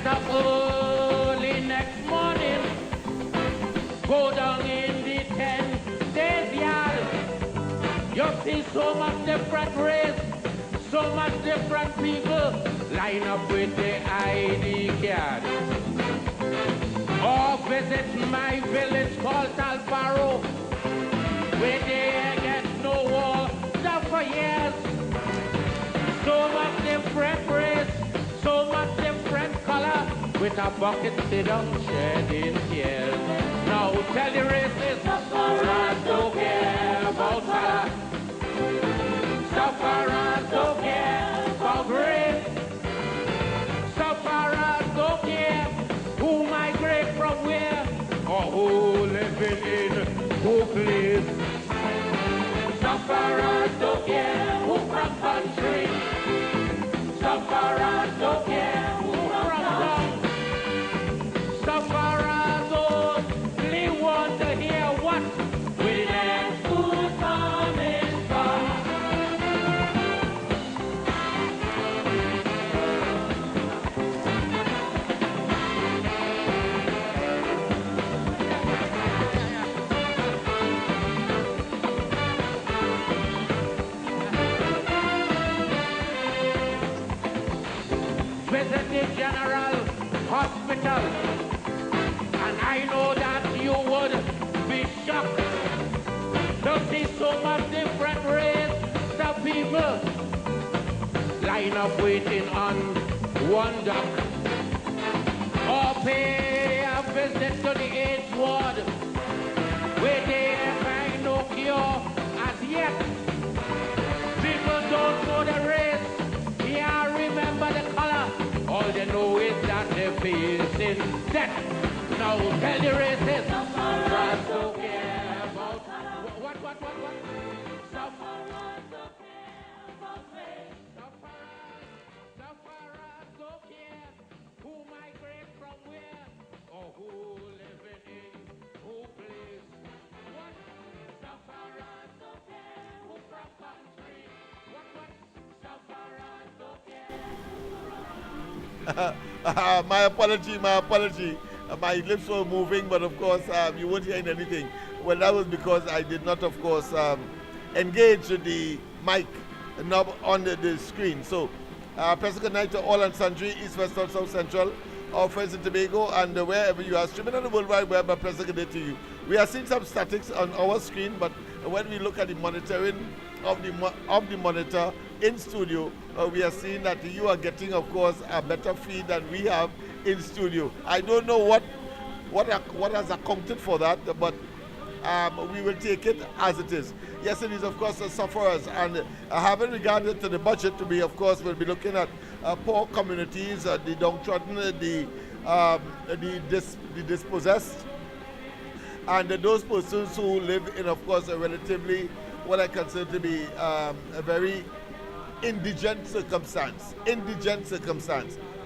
up early next morning, go down in the 10 days yard. You see so much different race, so much different people line up with the ID card. Or visit my village called Talfaro, where they get no wall stuff for years. So much different race, so much different color, with a bucket sit down shedding tears. Now tell the racists, sufferers don't care about color. Sufferers don't care about race. Sufferers don't care who migrate from where or who living in who place. Sufferers don't care who from country. Sufferers don't care who from town. Sufferers only want to hear what we next food coming from. Visit the General Hospital, and I know that you would be shocked to see so much different race of people line up waiting on one dock, or pay a visit to the AIDS ward where they find no cure as yet. People don't know the race, yeah, remember the color. All they know is that they're facing death. Now tell the racists, sufferers don't care about what? Sufferers don't care about race. Sufferers don't care who migrate from where or who living in who place. What? Sufferers don't care who from country. What? Sufferers don't care. My apology. My lips were moving, but of course you weren't hearing anything. Well, that was because I did not, of course, engage the mic knob on the screen. So, pleasant good night to all and sundry, East, West, North, South, Central, our friends in Tobago, and wherever you are streaming on the World Wide Web. A pleasant good day to you. We are seeing some statics on our screen, but when we look at the monitoring of the monitor in studio, we are seeing that you are getting, of course, a better feed than we have in studio. I don't know what has accounted for that, but we will take it as it is. Yes, it is, of course, sufferers, and having regard to the budget, we, of course, will be looking at poor communities, the downtrodden, the dispossessed, and those persons who live in, of course, a relatively, what I consider to be a very indigent circumstance,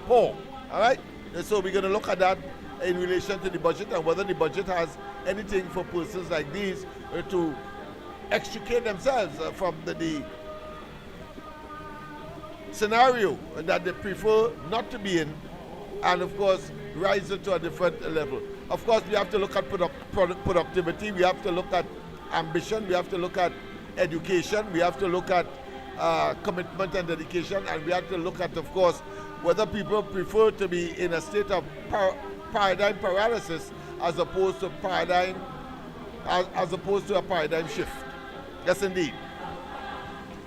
poor, all right? And so we're going to look at that in relation to the budget and whether the budget has anything for persons like these to extricate themselves from the scenario that they prefer not to be in, and of course rise to a different level. Of course, we have to look at productivity, we have to look at ambition, we have to look at education, we have to look at commitment and dedication, and we have to look at, of course, whether people prefer to be in a state of paradigm paralysis as opposed to a paradigm shift. Yes, indeed.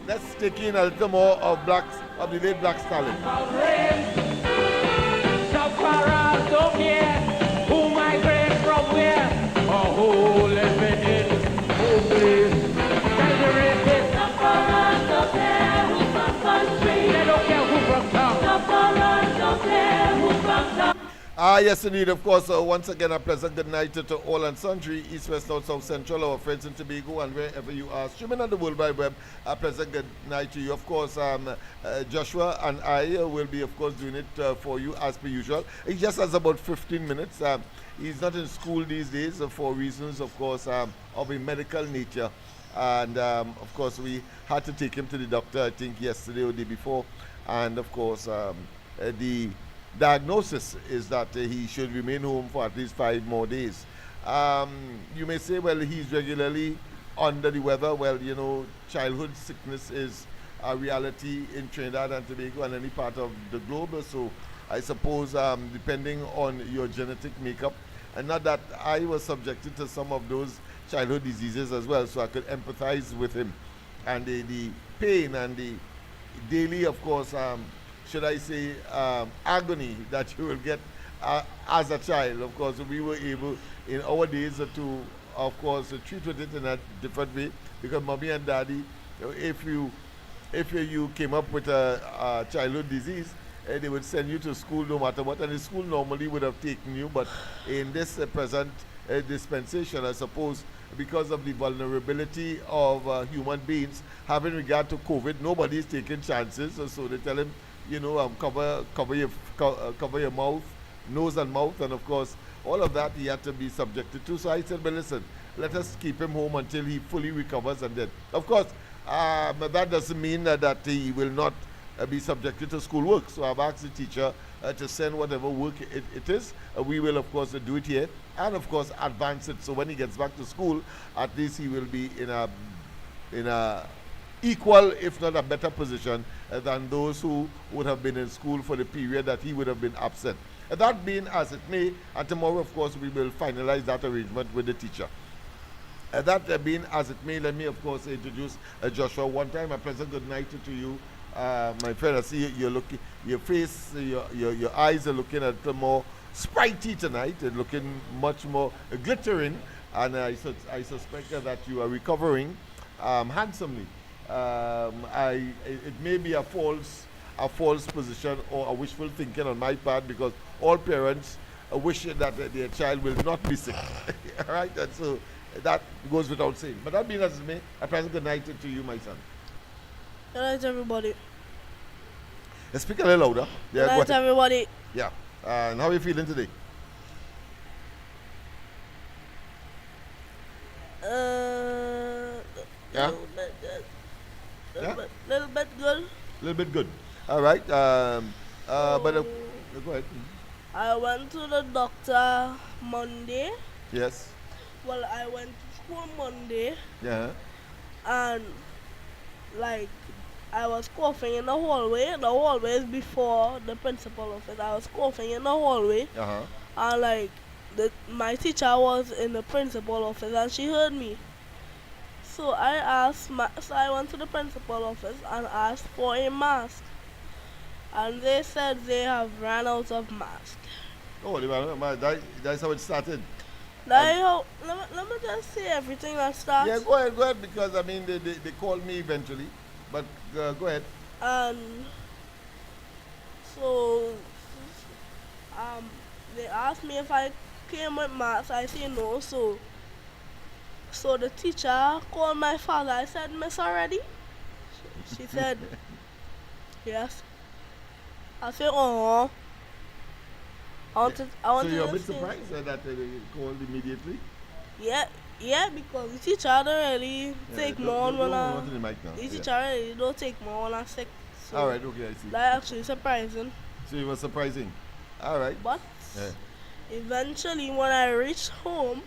Let's take in a little more of the late Black Stalin. Sufferers don't care who migrate from where or who living in who place. Tell the racists, sufferers don't care who from country. They don't care who from town. Sufferers don't care who from town. Yes, indeed, of course. Once again, a pleasant good night to all and sundry, East, West, North, South, Central, our friends in Tobago, and wherever you are streaming on the World Wide Web. A pleasant good night to you. Of course, Joshua and I will be, of course, doing it for you as per usual. He just has about 15 minutes. He's not in school these days for reasons, of course, of a medical nature. And, of course, we had to take him to the doctor, I think, yesterday or the day before. And, of course, the diagnosis is that he should remain home for at least 5 more days. Um, you may say, well, he's regularly under the weather. Well, childhood sickness is a reality in Trinidad and Tobago and any part of the globe. So I suppose, depending on your genetic makeup, and not that I was subjected to some of those childhood diseases as well, so I could empathize with him. And the pain and the daily, of course, should I say, agony that you will get as a child. Of course, we were able in our days to, of course, treat with it in a different way because mommy and daddy, if you came up with a childhood disease, they would send you to school no matter what, and the school normally would have taken you. But in this present dispensation, I suppose, because of the vulnerability of human beings having regard to COVID, nobody is taking chances. So they tell him, cover your mouth, nose and mouth, and of course, all of that he had to be subjected to. So I said, but listen, let us keep him home until he fully recovers, and then, of course, that doesn't mean that he will not be subjected to school work. So I've asked the teacher to send whatever work it is. We will, of course, do it here and, of course, advance it. So when he gets back to school, at least he will be in a equal, if not a better position than those who would have been in school for the period that he would have been absent. That being as it may, and tomorrow, of course, we will finalize that arrangement with the teacher. That being as it may, let me, of course, introduce Joshua. One time, a pleasant good night to you. My friend, I see you're looking, your face, your eyes are looking a little more sprightly tonight, and looking much more glittering, and I suspect that you are recovering handsomely. It may be a false position or a wishful thinking on my part, because all parents wish that their child will not be sick. All right, and so that goes without saying. But that being as it may, a pleasant good night to you, my son. Good night, everybody. Speak a little louder. Good night, everybody. Yeah. And how are you feeling today? Yeah? Little bit good. Little bit good. All right. But go ahead. I went to the doctor Monday. Yes. Well, I went to school Monday, Yeah. and like I was coughing in the hallway. The hallway is before the principal office. I was coughing in the hallway, and like my teacher was in the principal office, and she heard me. So I went to the principal office and asked for a mask, and they said they have ran out of masks. Oh, that's how it started. Let me just say everything that starts. Yeah, go ahead, because I mean they called me eventually, but go ahead. And so they asked me if I came with maths. I said no. So the teacher called my father. I said, "Miss already?" She said, "Yes." I said, "Oh." So you're a bit surprised that they called immediately? Yeah, because the teacher don't really take more when the teacher really don't take more when I'm sick. So all right, okay, I see. That actually surprising. So it was surprising. All right. But eventually, when I reached home,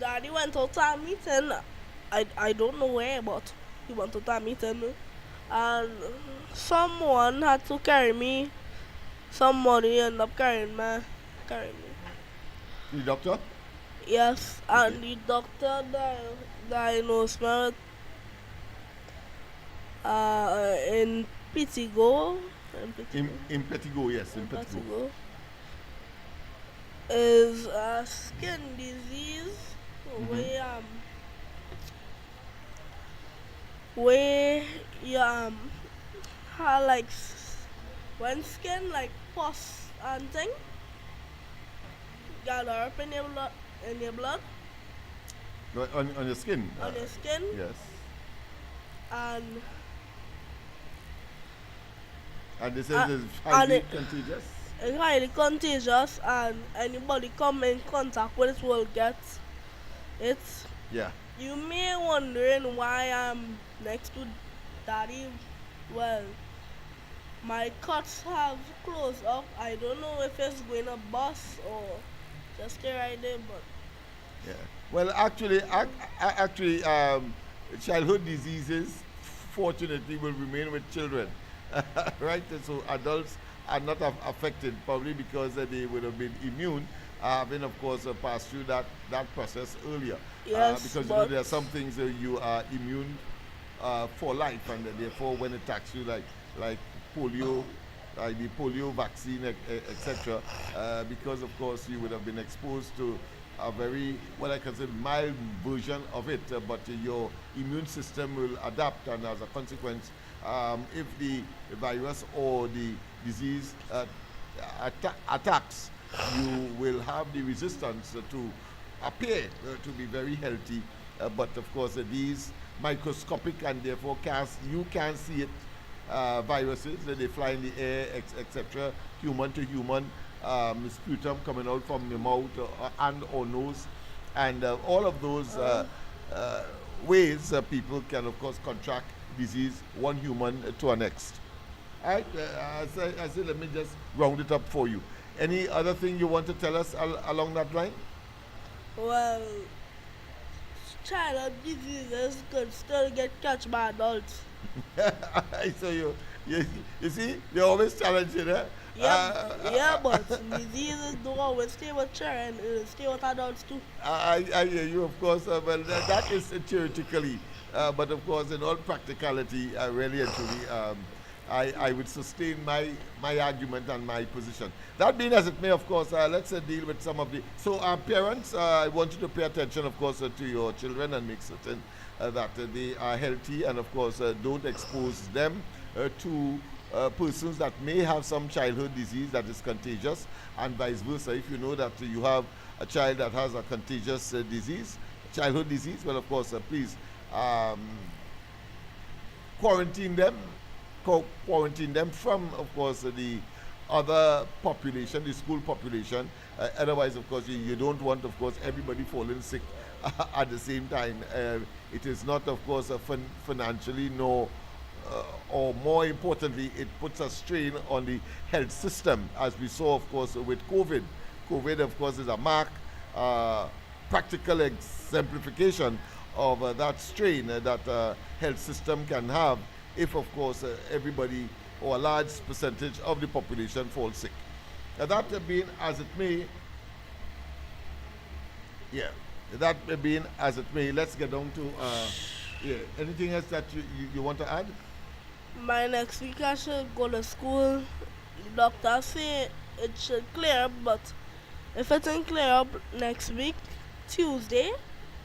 Daddy went out to a meeting. I don't know where, but he went to a meeting, and someone had to carry me. Somebody ended up carrying me. The doctor? Yes, and the doctor diagnosed me with in Pitigo. In Petigo, yes, in Petigo. Is a skin disease where you have like when skin like pus and thing gather up in your blood. On your skin? On your skin? Yes. And this is highly contagious? It's highly contagious, and anybody come in contact with it will get it. Yeah. You may wondering why I'm next to Daddy. Well, My cuts have closed up. I don't know if it's going to bust or just stay right there, but Yeah. Well, actually, childhood diseases, fortunately, will remain with children, right? And so adults are not affected, probably because they would have been immune, having, of course, passed through that process earlier. yes, Because you know but there are some things that you are immune for life, and therefore when it attacks you, like polio, like the polio vaccine, etc. Because of course you would have been exposed to a very what I consider mild version of it, but your immune system will adapt, and as a consequence, if the virus or the disease attacks, you will have the resistance to appear to be very healthy, but of course these microscopic and therefore you can't see it viruses, they fly in the air, etc., human to human, sputum coming out from the mouth and or nose, and all of those ways people can of course contract disease one human to the next. All right, I said, let me just round it up for you. Any other thing you want to tell us along that line? well, childhood diseases could still get catch by adults. So you see, they always challenge you there. Yeah, but diseases don't always stay with children, stay with adults too. I hear you, of course. Well, that is theoretically, but of course, in all practicality, really and truly, I would sustain my argument and my position. That being as it may, of course, let's deal with some of the. So, parents, I want you to pay attention, of course, to your children and make certain that they are healthy, and of course, don't expose them to persons that may have some childhood disease that is contagious, and vice versa. If you know that you have a child that has a contagious disease, childhood disease, well, of course, please quarantine them, quarantine them from, of course, the other population, the school population. Otherwise, of course, you don't want, of course, everybody falling sick at the same time. It is not, of course, financially nor or more importantly, it puts a strain on the health system, as we saw, of course, with COVID. COVID, of course, is a practical exemplification of that strain that health system can have if, of course, everybody or a large percentage of the population falls sick. Now, that being as it may, yeah, that being as it may, let's get down to anything else that you want to add? My next week I should go to school. The doctor say it should clear up, but if it didn't clear up next week, Tuesday,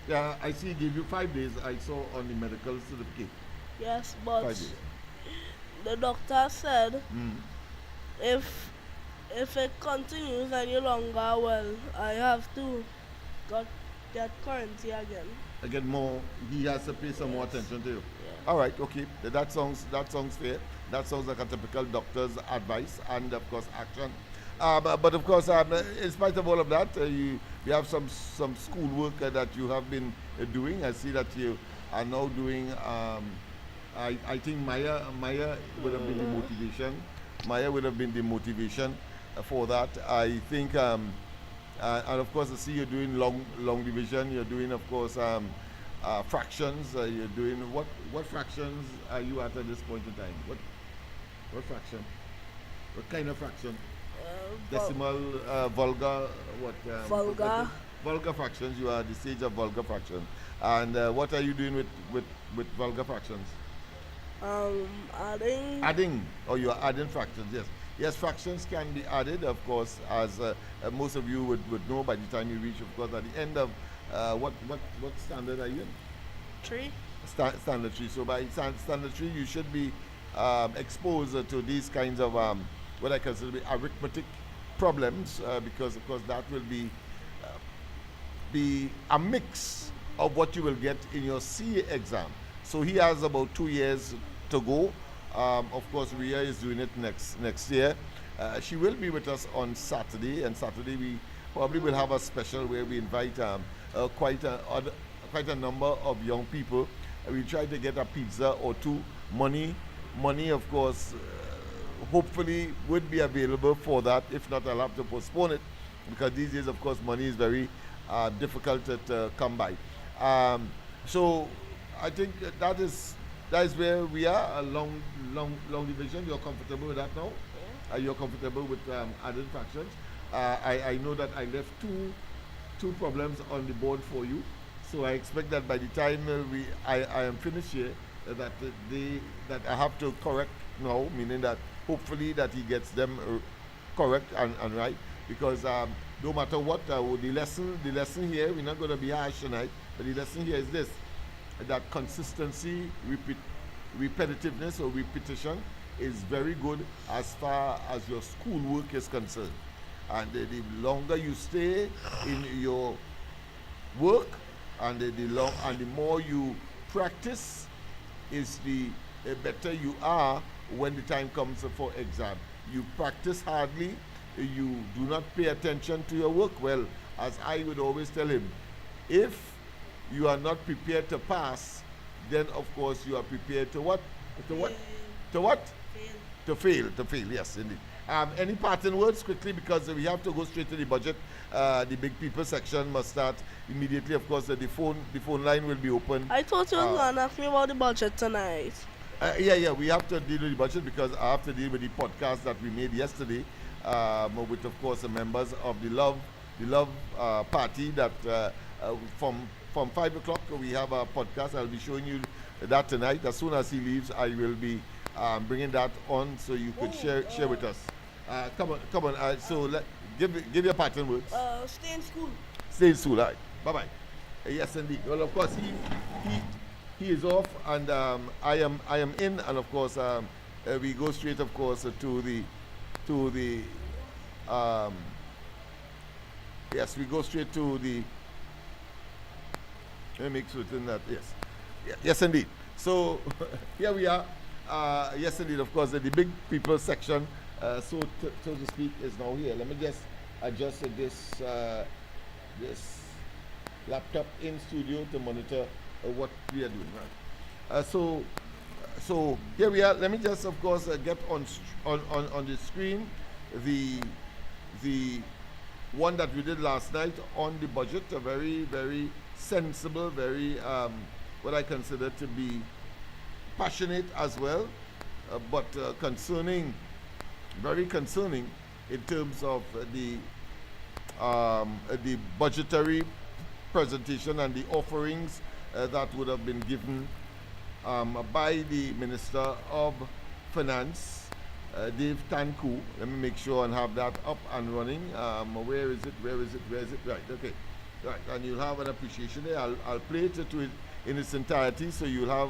Yeah, I see. He gave you 5 days. I saw on the medical certificate. yes, 5 but days. the doctor said Mm. if it continues any longer, well, I have to got get quarantine again. Again, more. He has to pay some more Yes. attention to you. Yeah. All right. Okay. That sounds fair. That sounds like a typical doctor's advice and, of course, action. But of course, in spite of all of that, you have some school work that you have been doing. I see that you are now doing. I think Maya would have been the motivation. Maya would have been the motivation for that. I think, and of course, I see you're doing long division. You're doing, of course, fractions. You're doing what fractions are you at this point in time? What fraction? What kind of fraction? Decimal, vulgar, what? Vulgar. Vulgar fractions. You are at the stage of vulgar fraction. And what are you doing with vulgar fractions? Adding. Or you are adding fractions? Yes. Yes, fractions can be added, of course, as most of you would know by the time you reach, of course, at the end of what standard are you in? 3. Standard 3. So by standard 3, you should be exposed to these kinds of what I consider to be arithmetic problems, because of course that will be a mix of what you will get in your CA exam. So he has about 2 years to go. Of course, Ria is doing it next year. She will be with us on Saturday, and Saturday we probably will have a special where we invite quite a number of young people. We try to get a pizza or two. Money, of course, hopefully would be available for that. If not, I'll have to postpone it because these days, of course, money is very difficult to come by. So I think that is where we are. A long division. You're comfortable with that now? You're comfortable with added fractions? I know that I left two problems on the board for you. So I expect that by the time I am finished here, that I have to correct now, meaning that hopefully that he gets them correct and right, because no matter what, the lesson here, we're not going to be harsh tonight, but the lesson here is this, that consistency, repetitiveness or repetition is very good as far as your schoolwork is concerned. And the longer you stay in your work, and the more you practice, is the better you are when the time comes for exam. You practice hardly, you do not pay attention to your work. Well, as I would always tell him, if you are not prepared to pass, then of course you are prepared to what? To what? To what? Fail. To fail, yes, indeed. Any parting words quickly, because we have to go straight to the budget. The big people section must start immediately. Of course, the phone line will be open. I thought you were going to ask me about the budget tonight. Yeah, we have to deal with the budget because I have to deal with the podcast that we made yesterday, with, of course, the members of the Love Party. That from 5 o'clock we have a podcast. I'll be showing you that tonight. As soon as he leaves, I will be bringing that on so you could share with us. Come on. So give your parting words. Stay in school. Stay in school, right? Bye-bye. Yes, indeed. Well, of course, he is off, and I am in, and of course, we go straight, of course, to the yes, we go straight to the. Let me make certain that yes, indeed. So here we are. Yes, indeed. Of course, the big people section, so to speak, is now here. Let me just adjust this laptop in studio to monitor what we are doing. Right. So here we are. Let me just, of course, get on the screen the one that we did last night on the budget. A very, very sensible, very what I consider to be passionate as well, but very concerning in terms of the budgetary presentation and the offerings that would have been given by the Minister of Finance, Dave Tanku. Let me make sure and have that up and running. Where is it? Right, okay. Right, and you'll have an appreciation there. I'll play it in its entirety, so you'll have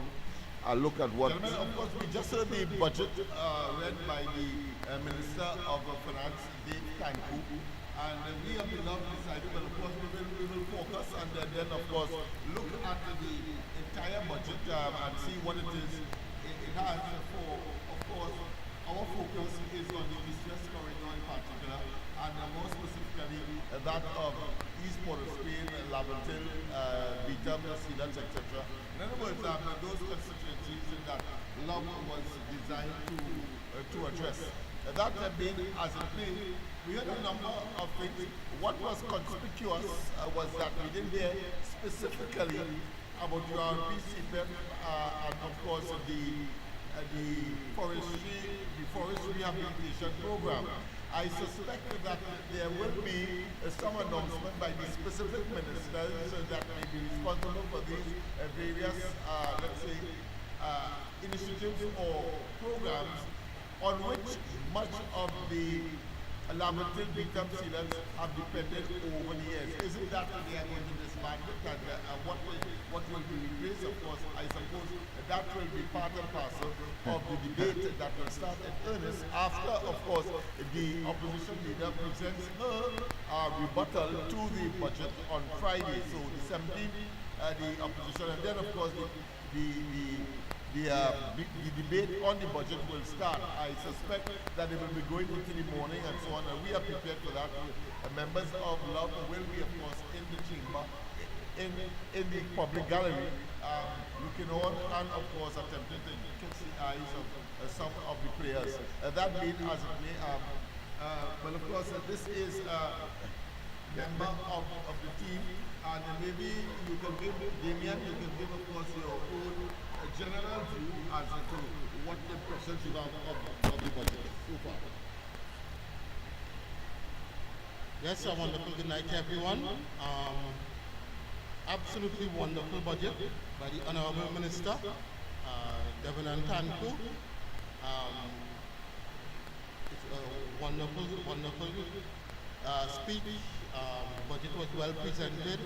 a look at what. Gentlemen, of course, we just heard the budget read by the Minister of Finance, Dave Tanku, and we have been decided, but of course we will focus and then of course look at the entire budget and see what it is it has. For, of course, our focus is on the East-West corridor in particular, and more specifically that of East Port of Spain, Labantil, Beetham, Sealands, etc. In other words, those constituencies that Love was designed to address. That being as it may, we had a number of things. What was conspicuous was that we didn't hear specifically about your BCPEP and of course the forest rehabilitation program. I suspect that there will be some announcement by the specific ministers that may be responsible for these various, let's say, initiatives or programs on which much of the Labantil Beetham Sealants have depended over the years. Is it that they are going to disband it and what will be replaced? Of course, I suppose that will be part and parcel of the debate that will start in earnest after, of course, the opposition leader presents her rebuttal to the budget on Friday. So the 17th, the opposition, and then of course the debate on the budget will start. I suspect that it will be going into the morning and so on, and we are prepared for that. Members of Love will be, of course, in the chamber in the public gallery, looking on and of course attempting to catch the eyes of some of the players. That being as it may, well of course this is member of the team, and maybe you can give, Damien, you can give of course your own general view as to what impressions you have of the budget so far. Yes, a wonderful good night to everyone. Absolutely wonderful budget by the Honorable Minister, Governor Tanku. It's a wonderful speech. Budget was well presented.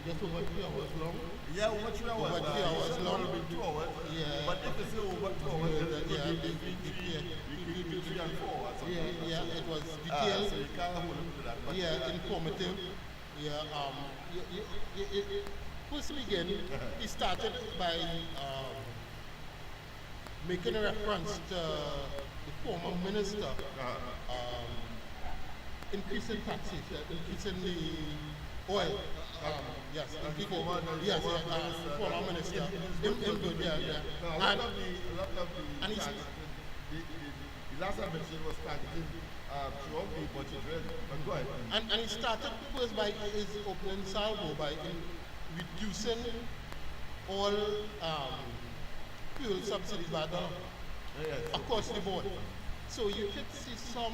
Just over 3 hours long. Yeah, over 3 hours. Over 3 hours long. Been 2 hours. Yeah. But if it's over 2 hours, it could be 3 and 4 or something. Yeah, it was detailed. So you can't hold up to that. But Yeah, informative. Yeah, first to begin, he started by making a reference to the former minister increasing taxation, increasing the oil. Yes, former minister. And he's the last I mentioned was targeting throughout the budget, really. But go ahead. And he started first by his opening salvo by reducing all fuel subsidies by $1 across the board. So you could see some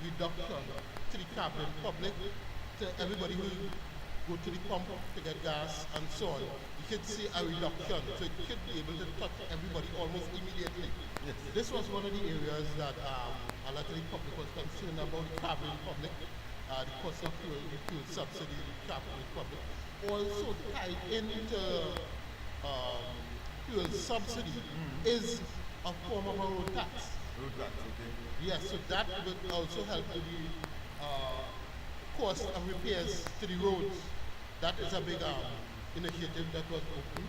reduction to the traveling public, to everybody who go to the pump to get gas and so on. You could see a reduction, so it could be able to touch everybody almost immediately. Yes. This was one of the areas that a lot of the public was concerned about, the traveling public, the cost of fuel, the fuel subsidy, the traveling public. Also tied into fuel subsidy is a form of a road tax. Road tax, okay. Yes, so that would also help with the cost of repairs to the roads. That is a big initiative that was open.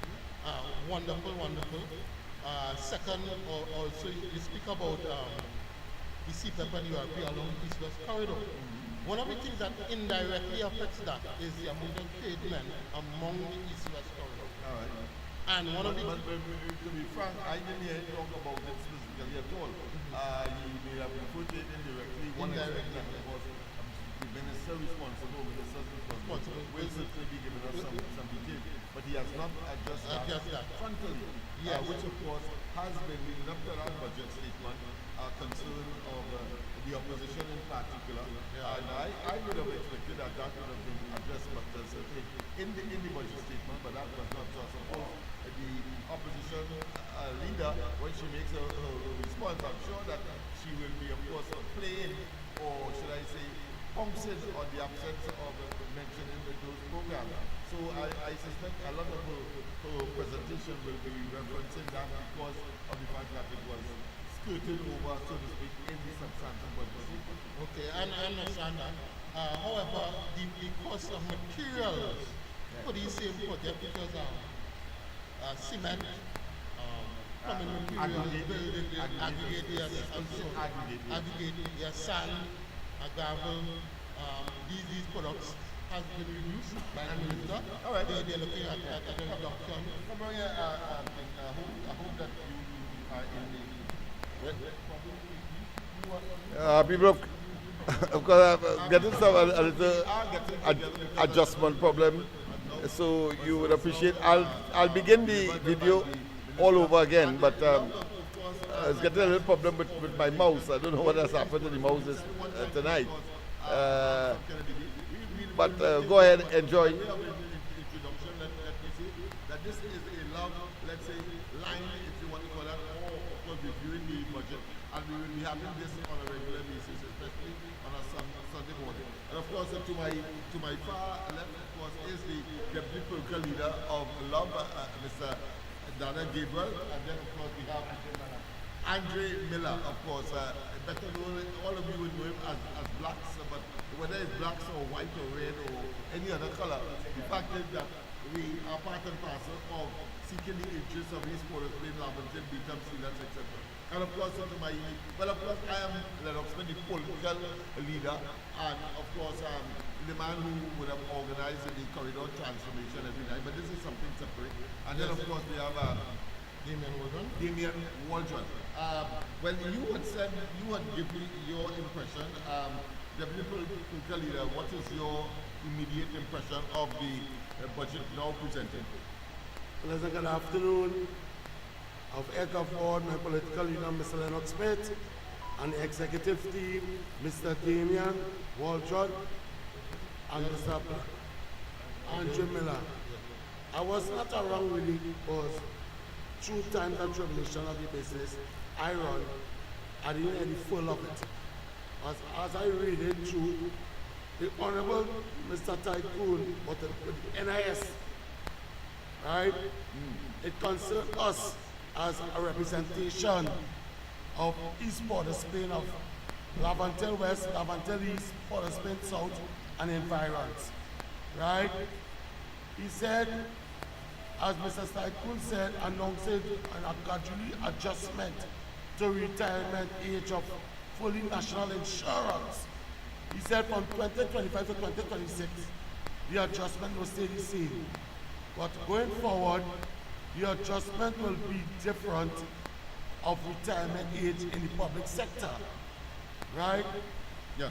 Wonderful. Second, also you speak about the CPEP and URP along the East-West corridor. One of the things that indirectly affects that is the amount of trade men among the East-West corridor. All right. And one of the But to be frank, I didn't hear you talk about this specifically at all. You may have referred to it indirectly. One aspect that was the minister responsible, minister's responsible, will certainly be giving us some detail. But he has not addressed that frontally, which of course has been leading up to that budget statement, concern of the opposition in particular. And I would have expected that would have been addressed, but certainly in the budget statement, but that was not so. I suppose the opposition leader, when she makes her response, I'm sure that she will be, of course, playing, or should I say, pouncing on the absence of mentioning those programs. So I suspect a lot of her presentation will be referencing that because of the fact that it was skirted over, so to speak, in the substantive budget. Okay, I understand that. However, the cost of materials for these same project, because cement, plumbing materials, building, aggregate, sand, gravel, these products has been reduced by the minister. All right. They're looking at a reduction. I hope that you are in the people of course getting some a little adjustment problem, so you would appreciate. I'll begin the video all over again, but it's getting a little problem with my mouse. I don't know what has happened to the mouse tonight. But go ahead, enjoy. Introduction, let me say that this is a love, let's say, line, if you want to call that, or of course reviewing the budget, and we will be having this on a regular basis, especially on a Sunday morning. And of course, to my far left, of course, is the deputy political leader of LOB, Mr. Dana Gabriel, and then of course we have Andre Miller, of course, better known, all of you would know him as Blacks, but whether it's blacks or white or red or any other color, the fact is that we are part and parcel of seeking the interests of his sports playing Lavington, Beetham, Sealands, etc. And of course, to my, well, of course, I am Lennox, the political leader, and of course, the man who would have organized the corridor transformation every night, but this is something separate. And then, of course, we have Damien Waldron. Well, you had said, you had given your impression, Deputy Political Leader, what is your immediate impression of the budget now presented? Pleasant good afternoon. Of ECAFORD, my political leader, Mr. Lennox Smith, and the executive team, Mr. Damien Waldron, and Mr. Andrew Miller. I was not around really because through times and tribulation of the business I run, I didn't get the full of it. As I read it through, the Honorable Mr. Tycoon, but with the NIS, right? It concerns us as a representation of East Port of Spain, of Lavington West, Lavington East, Port of Spain South, and environs, right? He said, as Mr. Tycoon said, announcing a gradual adjustment to retirement age of fully national insurance. He said from 2025 to 2026, the adjustment will stay the same. But going forward, the adjustment will be different of retirement age in the public sector, right? Yeah.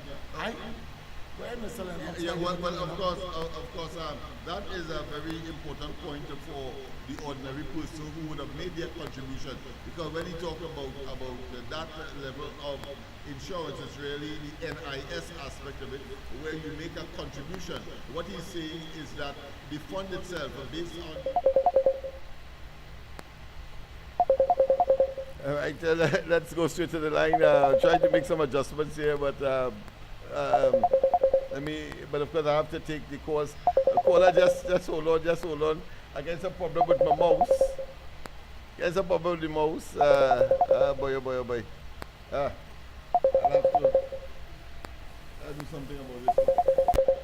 Where Mr. Lennox? Yeah, well, of course, that is a very important point for the ordinary person who would have made their contribution. Because when he talk about that level of insurance, it's really the NIS aspect of it, where you make a contribution. What he's saying is that the fund itself, based on. All right, let's go straight to the line. Trying to make some adjustments here, but but of course I have to take the course. Caller, just hold on. I get some problem with my mouse. Get some problem with the mouse. Boy. I'll have to do something about it.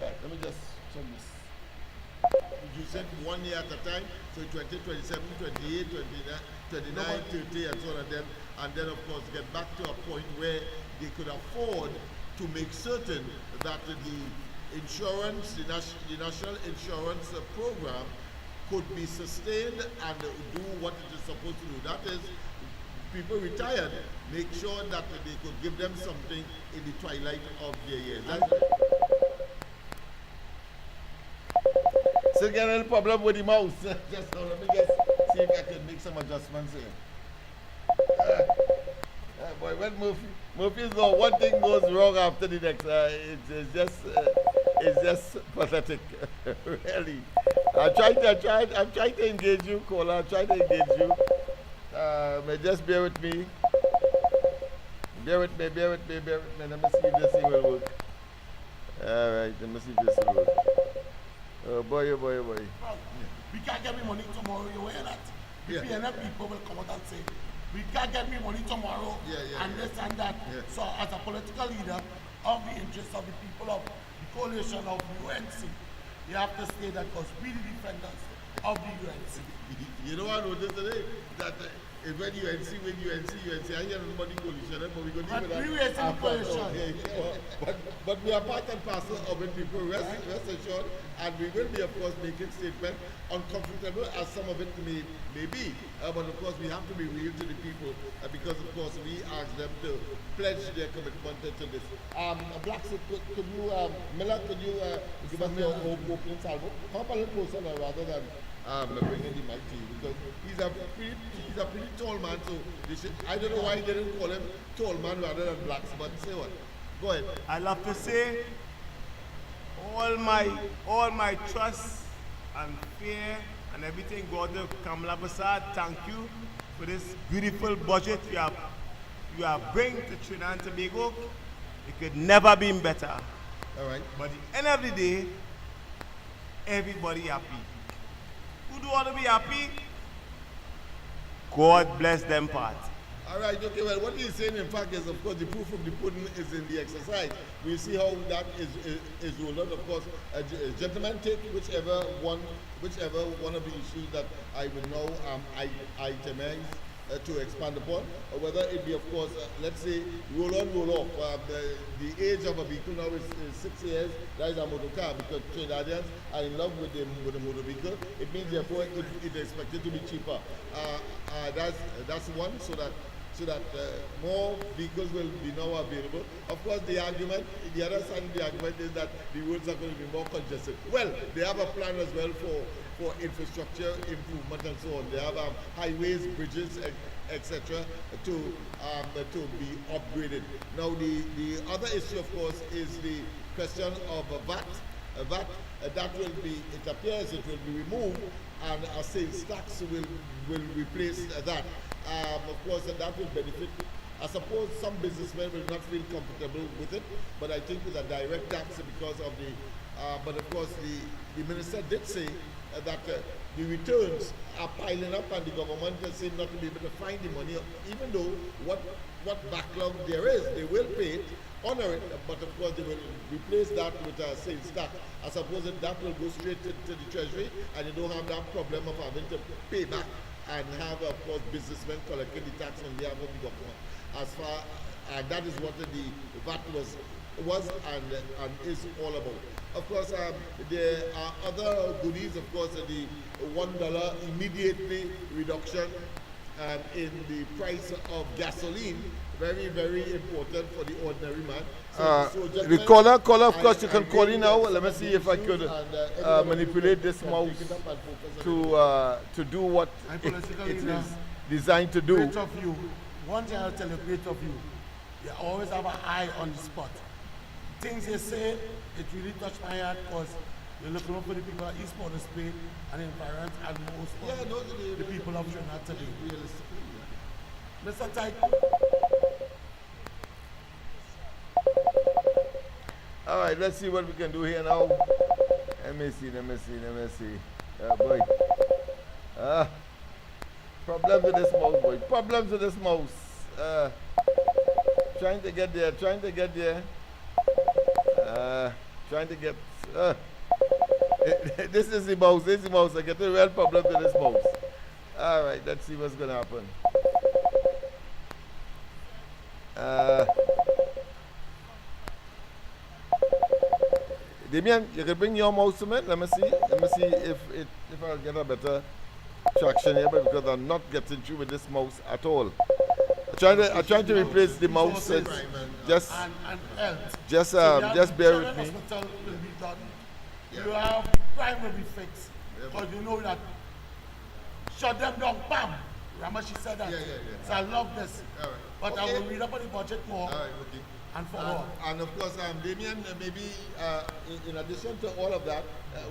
Right, let me just check this. You said 1 year at a time, so 20, 27, 28, 29, 30, and so on, and then of course get back to a point where they could afford to make certain that the insurance, the national insurance program could be sustained and do what it is supposed to do. That is, people retired, make sure that they could give them something in the twilight of their years. Still get a little problem with the mouse. Just let me just see if I can make some adjustments here. Boy, when Murphy's go, one thing goes wrong after the next. It's just pathetic, really. I'm trying to engage you, caller. I'm trying to engage you. Just bear with me. Bear with me. Let me see if this thing will work. All right, let me see if this will work. Oh boy. We can't get me money tomorrow, you hear that? The PNF people will come out and say, we can't get me money tomorrow, and this and that. Yeah. So as a political leader of the interests of the people of the coalition of the UNC, you have to say that because we the defenders of the UNC. You know what I noticed today? That when UNC, I hear nobody coalition, but we go deep with that. Coalition. But we are part and parcel of it, people. Rest assured, and we will be, of course, making statements, uncomfortable as some of it may be. But of course, we have to be real to the people because, of course, we ask them to pledge their commitment to this. Black, could you, Miller, could you give us your opening salvo? Come up a little closer rather than bringing the mic to you, because he's a pretty tall man, so I don't know why they didn't call him tall man rather than Blacks, but say what? Go ahead. I love to say all my trust and fear and everything go to Kamala Prasad. Thank you for this beautiful budget you have bring to Trinidad and Tobago. It could never be better. All right. But at the end of the day, everybody happy. Who do want to be happy? God bless them part. All right, okay, well, what he's saying, in fact, is, of course, the proof of the pudding is in the exercise. We see how that is rolled out. Of course, gentlemen, take whichever one of the issues that I will now itemize to expand upon, or whether it be, of course, let's say, roll on, roll off. The age of a vehicle now is 6 years. That is a motor car, because Trinidadians are in love with the motor vehicle. It means, therefore, it is expected to be cheaper. That's one, so that more vehicles will be now available. Of course, the other side of the argument is that the roads are going to be more congested. Well, they have a plan as well for infrastructure improvement and so on. They have highways, bridges, etc. to be upgraded. Now, the other issue, of course, is the question of VAT. That will be, it appears it will be removed, and a sales tax will replace that. Of course, that will benefit. I suppose some businessmen will not feel comfortable with it, but I think it's a direct tax because of the. But of course, the minister did say that the returns are piling up, and the government has said not to be able to find the money, even though what backlog there is, they will pay it, honor it, but of course they will replace that with a sales tax. I suppose that will go straight to the treasury, and you don't have that problem of having to pay back and have, of course, businessmen collecting the tax on behalf of the government. And that is what the VAT was and is all about. Of course, there are other goodies. Of course, the $1 immediately reduction in the price of gasoline. Very, very important for the ordinary man. The caller, of course, you can call in now. Let me see if I could manipulate this mouse to do what it is designed to do. Great of you. One thing I'll tell you, great of you. You always have an eye on the spot. Things you say, it really touched my heart, because you're looking out for the people at East Port of Spain and environment, and most of the people of Trinidad today. Mr. Tyke. All right, let's see what we can do here now. Let me see. Boy. Problems with this mouse, boy. Problems with this mouse. Trying to get there. Trying to get. This is the mouse. I get a real problem with this mouse. All right, let's see what's going to happen. Damien, you can bring your mouse to me. Let me see if I'll get a better traction here, because I'm not getting through with this mouse at all. I'm trying to replace the mouse. Just bear with me. You have crime will be fixed, because you know that. Shut them down, bam. Ramashi said that. So I love this. But I will read up on the budget more. And for all. And of course, Damien, maybe in addition to all of that,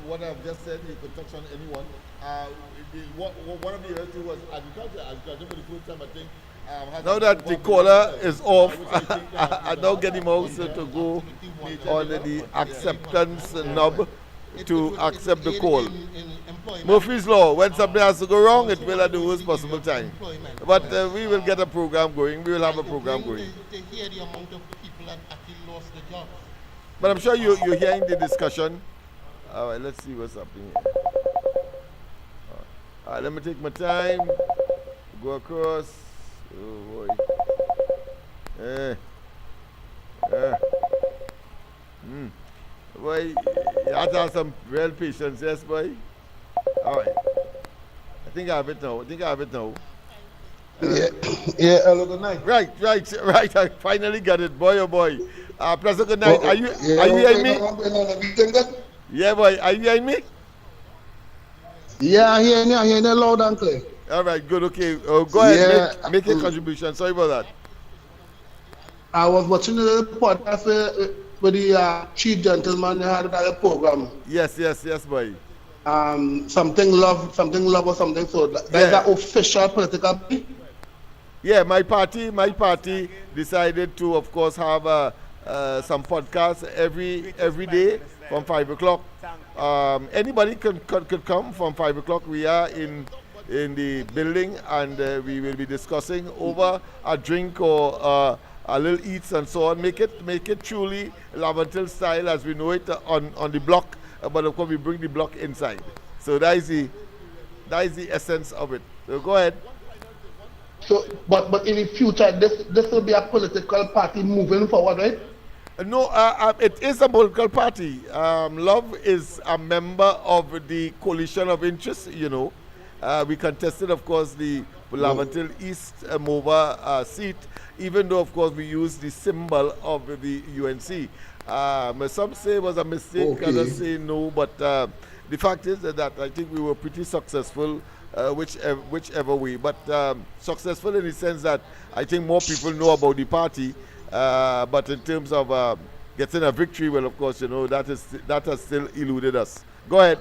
what I've just said, you could touch on anyone. One of the other two was agriculture for the first time, I think. Now that the caller is off, I now get him also to go on the acceptance knob to accept the call. Murphy's Law, when something has to go wrong, it will at the worst possible time. But we will get a program going. We will have a program going. But I'm sure you're hearing the discussion. All right, let's see what's happening here. All right, let me take my time. Go across. Oh, boy. Boy, you have to have some real patience, yes, boy? All right. I think I have it now. Hello, good night. Right. I finally got it, boy, oh boy. Professor, good night. Are you hearing me? Yeah, boy. Are you hearing me? Yeah, I hear you loud and clear. All right, good. Okay. Go ahead. Make a contribution. Sorry about that. I was watching the podcast with the chief gentleman who had that program. Yes, boy. Something love or something. So that's the official political party. Yeah, my party decided to, of course, have some podcasts every day from 5 o'clock. Anybody could come from 5 o'clock. We are in in the building, and we will be discussing over a drink or a little eats and so on. Make it truly Laventille style as we know it on the block, but of course we bring the block inside. So that is the essence of it. So go ahead. So, but in the future, this will be a political party moving forward, right? No, it is a political party. Love is a member of the coalition of interest, you know. We contested, of course, the Laventille East MOVA seat, even though, of course, we used the symbol of the UNC. Some say it was a mistake, others say no, but the fact is that I think we were pretty successful whichever way. But successful in the sense that I think more people know about the party, but in terms of getting a victory, well, of course, you know, that has still eluded us. Go ahead.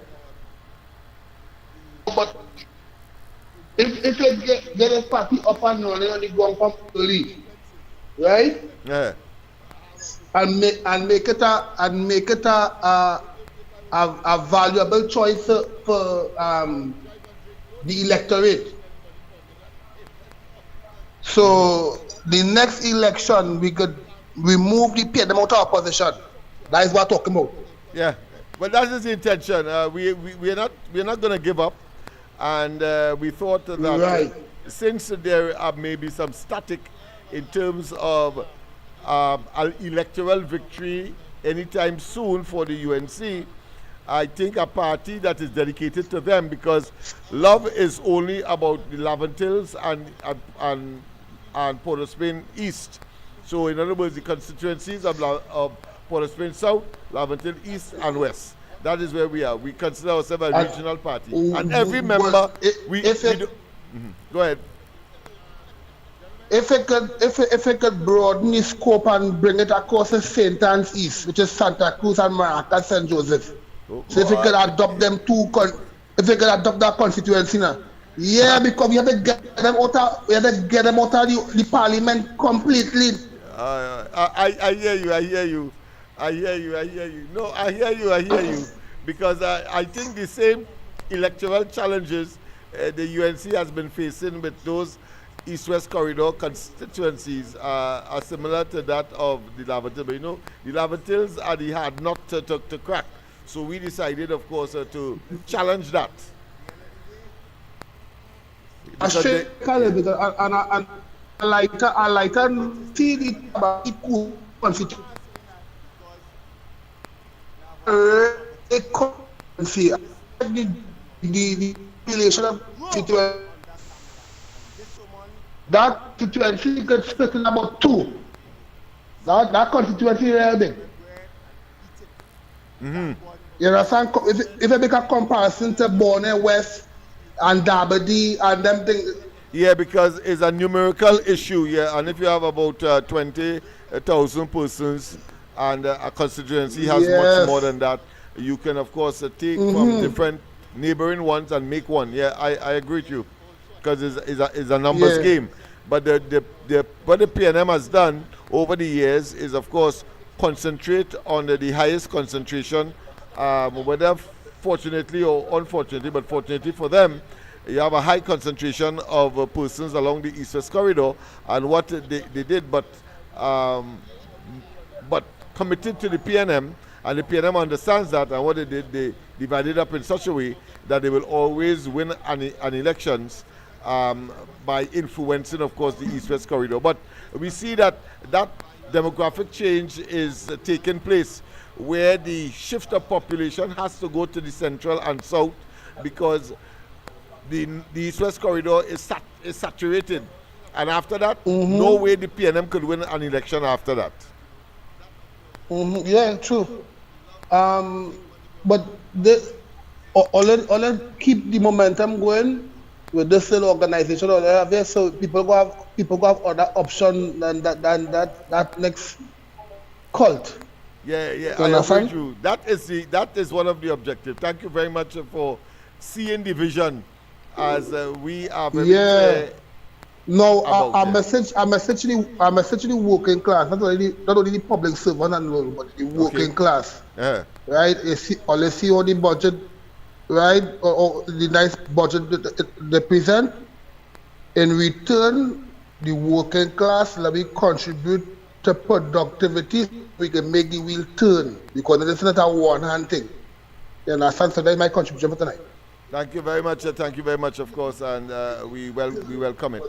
But if you get a party up and running and it going from early, right? Yeah. And make it a valuable choice for the electorate. So the next election we could remove the PNM out of opposition. That is what I'm talking about. Yeah, well, that is the intention. We're not going to give up, and we thought that since there are maybe some static in terms of an electoral victory anytime soon for the UNC, I think a party that is dedicated to them, because love is only about the Laventilles and Port of Spain East. So in other words, the constituencies of Port of Spain South, Laventille East and West. That is where we are. We consider ourselves a regional party. And every member, go ahead. If it could broaden the scope and bring it across the St. Anne's East, which is Santa Cruz and Maracas, St. Joseph. So if it could adopt them if it could adopt that constituency now. Yeah, because we have to get them out of the parliament completely. I hear you. No, I hear you. Because I think the same electoral challenges the UNC has been facing with those East-West corridor constituencies are similar to that of the Laventille. But you know, the Laventilles are the hard nut to crack. So we decided, of course, to challenge that. I like to see the equal constituency. The relation of situation. That constituency could split in about two. That constituency is very big. You understand? If I make a comparison to Borneo West and Dabadi and them things. Yeah, because it's a numerical issue, yeah. And if you have about 20,000 persons and a constituency has much more than that, you can, of course, take from different neighboring ones and make one. Yeah, I agree with you, because it's a numbers game. But what the PNM has done over the years is, of course, concentrate on the highest concentration, whether fortunately or unfortunately, but fortunately for them, you have a high concentration of persons along the East-West corridor, and what they did, but committed to the PNM, and the PNM understands that, and what they did, they divided up in such a way that they will always win an elections by influencing, of course, the East-West corridor. But we see that demographic change is taking place, where the shift of population has to go to the central and south, because the East-West corridor is saturated, and after that, no way the PNM could win an election after that. Yeah, true. But all keep the momentum going with this little organization or whatever, so people go have other option than that next cult. Yeah, I agree with you. That is one of the objectives. Thank you very much for seeing the vision, as we are very clear. No, I'm essentially working class. Not only the public servant and all, but the working class. Yeah. Right? You see all the budget right, or the nice budget they present. In return, the working class let me contribute to productivity so we can make the wheel turn because it is not a one-hand thing. You understand? So that's my contribution for tonight. Thank you very much. Thank you very much, of course, and we welcome it.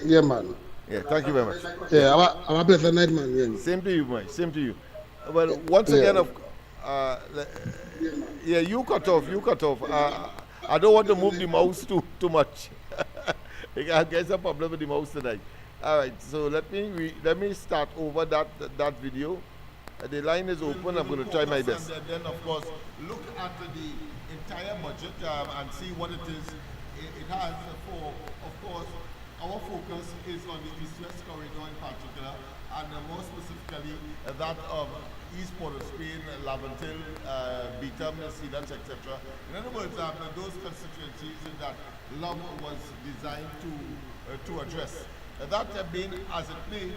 Yeah, man. Yeah, thank you very much. Yeah, have a pleasant night, man. Yeah. Same to you, man. Same to you. Well, once again, yeah, you cut off. I don't want to move the mouse too much. There's a problem with the mouse tonight. All right, so let me start over that video. The line is open. I'm going to try my best. And then, of course, look at the entire budget and see what it is. It has for, of course, our focus is on the East-West corridor in particular, and more specifically that of East Port of Spain, Laventil, Beetham, Cedars, etc. In other words, those constituencies that LOB was designed to address. That being as it may,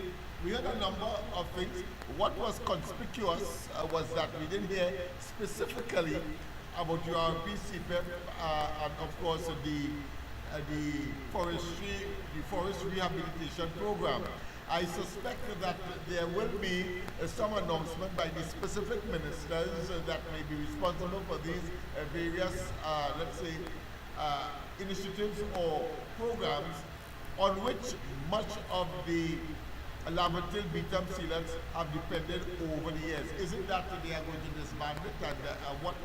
we had a number of things. What was conspicuous was that we didn't hear specifically about URP, CPEP, and of course the forest rehabilitation program. I suspect that there will be some announcement by the specific ministers that may be responsible for these various, let's say, initiatives or programs on which much of the Laventil, Beetham sealants have depended over the years. Isn't that they are going to disband it, and what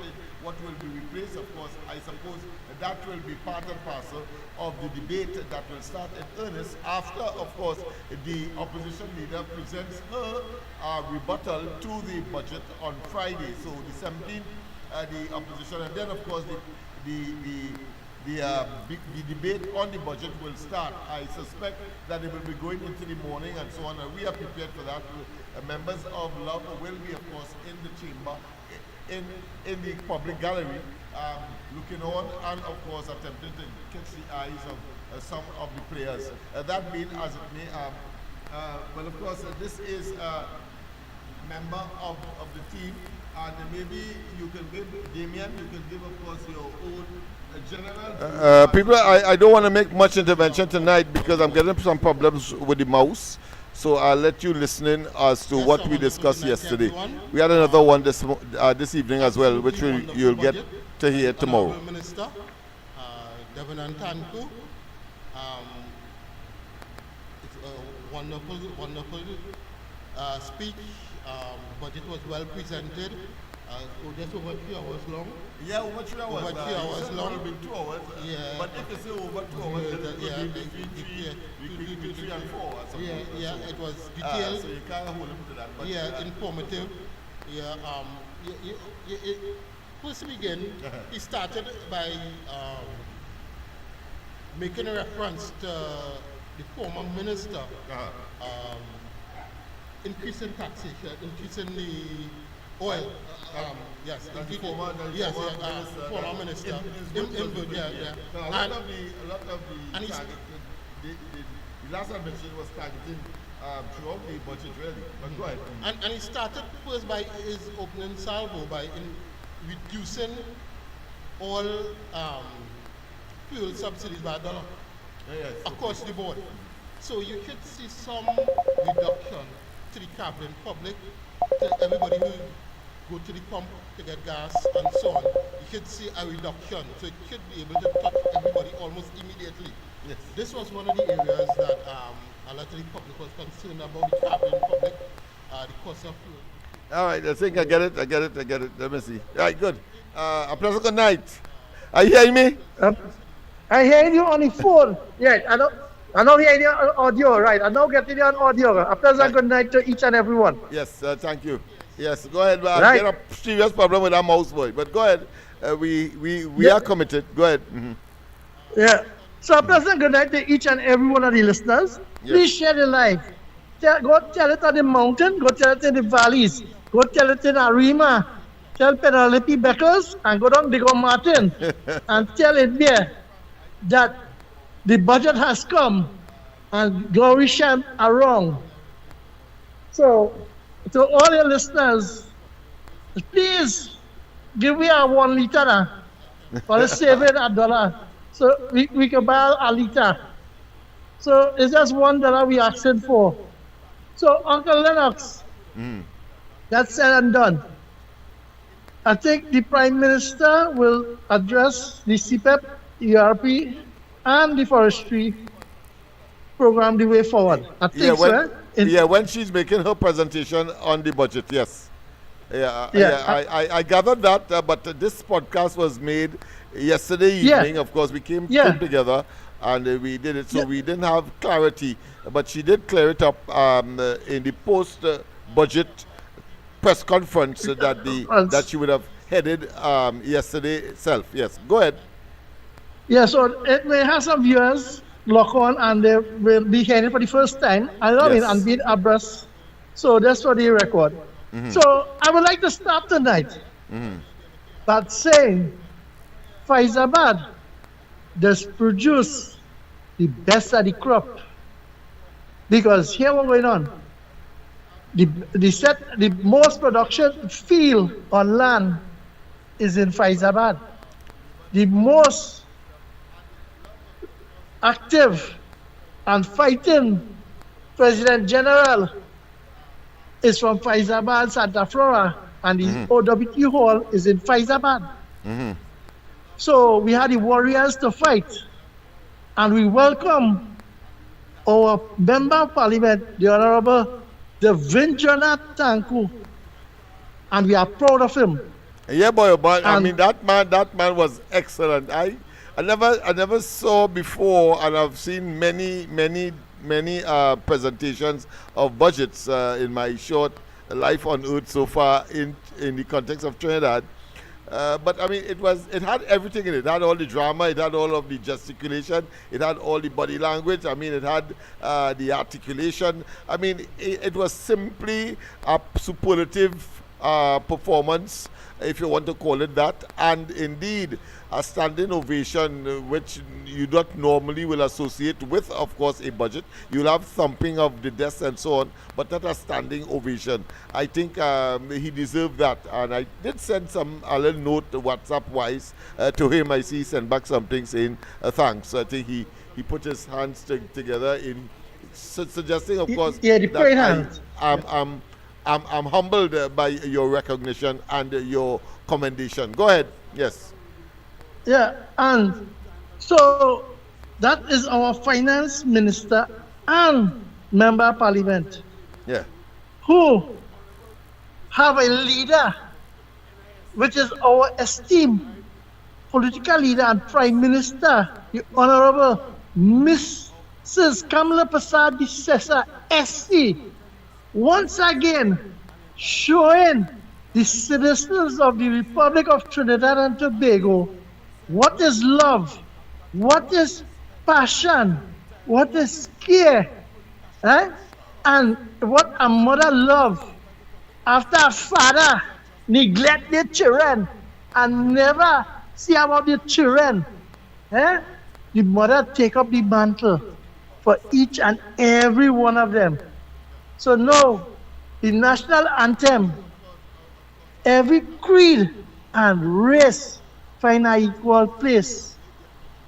will be replaced? Of course, I suppose that will be part and parcel of the debate that will start in earnest after, of course, the opposition leader presents her rebuttal to the budget on Friday. So the 17th, the opposition, and then of course the debate on the budget will start. I suspect that it will be going into the morning and so on, and we are prepared for that. Members of LOB will be, of course, in the chamber, in the public gallery, looking on and, of course, attempting to catch the eyes of some of the players. That being as it may, well, of course, this is a member of the team, and maybe you can give, Damien, you can give, of course, your own general... people, I don't want to make much intervention tonight because I'm getting some problems with the mouse. So I'll let you listen in as to what we discussed yesterday. We had another one this evening as well, which you'll get to hear tomorrow. Minister, Devon Antanku, it's a wonderful speech. Budget was well presented. Just over 3 hours long. Yeah, over 3 hours. Over 3 hours long. It would have been 2 hours. Yeah. But if you say over 2 hours, then it could be between 3 and 4 or something. Yeah, it was detailed. So you can't hold him to that. But yeah, informative. Yeah, first to begin, he started by making a reference to the former minister, increasing taxation, increasing the oil. Yes, former minister. A lot of the last administration was targeting throughout the budget, really. But go ahead. And he started first by his opening salvo by reducing all fuel subsidies by $1 across the board. So you should see some reduction to the traveling public, to everybody who go to the pump to get gas and so on. You should see a reduction, so it should be able to touch everybody almost immediately. Yes. This was one of the areas that a lot of the public was concerned about, the traveling public, the cost of fuel. All right, I think I get it. Let me see. All right, good. A pleasant good night. Are you hearing me? I hear you on the phone. Yeah, I don't hear you on audio, right? I'm now getting you on audio. A pleasant good night to each and everyone. Yes, thank you. Yes, go ahead. I get a serious problem with our mouse boy, but go ahead. We are committed. Go ahead. Mm-hmm. Yeah. So a pleasant good night to each and every one of the listeners. Yes. Please share the life. Go tell it on the mountain. Go tell it in the valleys. Go tell it in Arima. Tell Penelope Beckers and go down Diego Martin and tell it there that the budget has come and Glory Sham are wrong. So, to all your listeners, please give me a 1 liter for the saving $1. So we can buy a liter. So it's just $1 we asking for. So Uncle Lennox, that's said and done. I think the Prime Minister will address the CPEP, ERP, and the forestry program the way forward. I think so. When she's making her presentation on the budget, yes. I gathered that, but this podcast was made yesterday evening. Of course, we came together and we did it, so we didn't have clarity, but she did clear it up in the post-budget press conference that she would have headed yesterday itself. Yes, go ahead. Yeah, so it may have some viewers lock on and they will be hearing for the first time. And being abreast. So that's for the record. So I would like to start tonight by saying Faizabad does produce the best of the crop. Because here what's going on. The most production field on land is in Faizabad. The most active and fighting President General is from Faizabad, Santa Flora, and the OWT Hall is in Faizabad. So we had the warriors to fight, and we welcome our Member of Parliament, the Honorable Devindranath Thakur, and we are proud of him. Yeah, boy, but I mean that man was excellent. I never saw before, and I've seen many presentations of budgets in my short life on earth so far in the context of Trinidad. But I mean, it had everything in it. It had all the drama, it had all of the gesticulation, it had all the body language. I mean, it had the articulation. I mean, it was simply a superlative performance, if you want to call it that, and indeed a standing ovation, which you not normally will associate with, of course, a budget. You'll have thumping of the desk and so on, but not a standing ovation. I think he deserved that, and I did send a little note WhatsApp-wise to him. I see he sent back something saying thanks. So I think he put his hands together in suggesting, of course, that I'm humbled by your recognition and your commendation. Go ahead. Yes. Yeah, and so that is our finance minister and member of parliament. Yeah. Who have a leader, which is our esteemed political leader and prime minister, the Honorable Mrs. Kamala Prasad Desesa, SC, once again showing the citizens of the Republic of Trinidad and Tobago what is love, what is passion, what is care, and what a mother love after a father neglect their children and never see about the children. The mother take up the mantle for each and every one of them. So now, the national anthem, every creed and race find an equal place.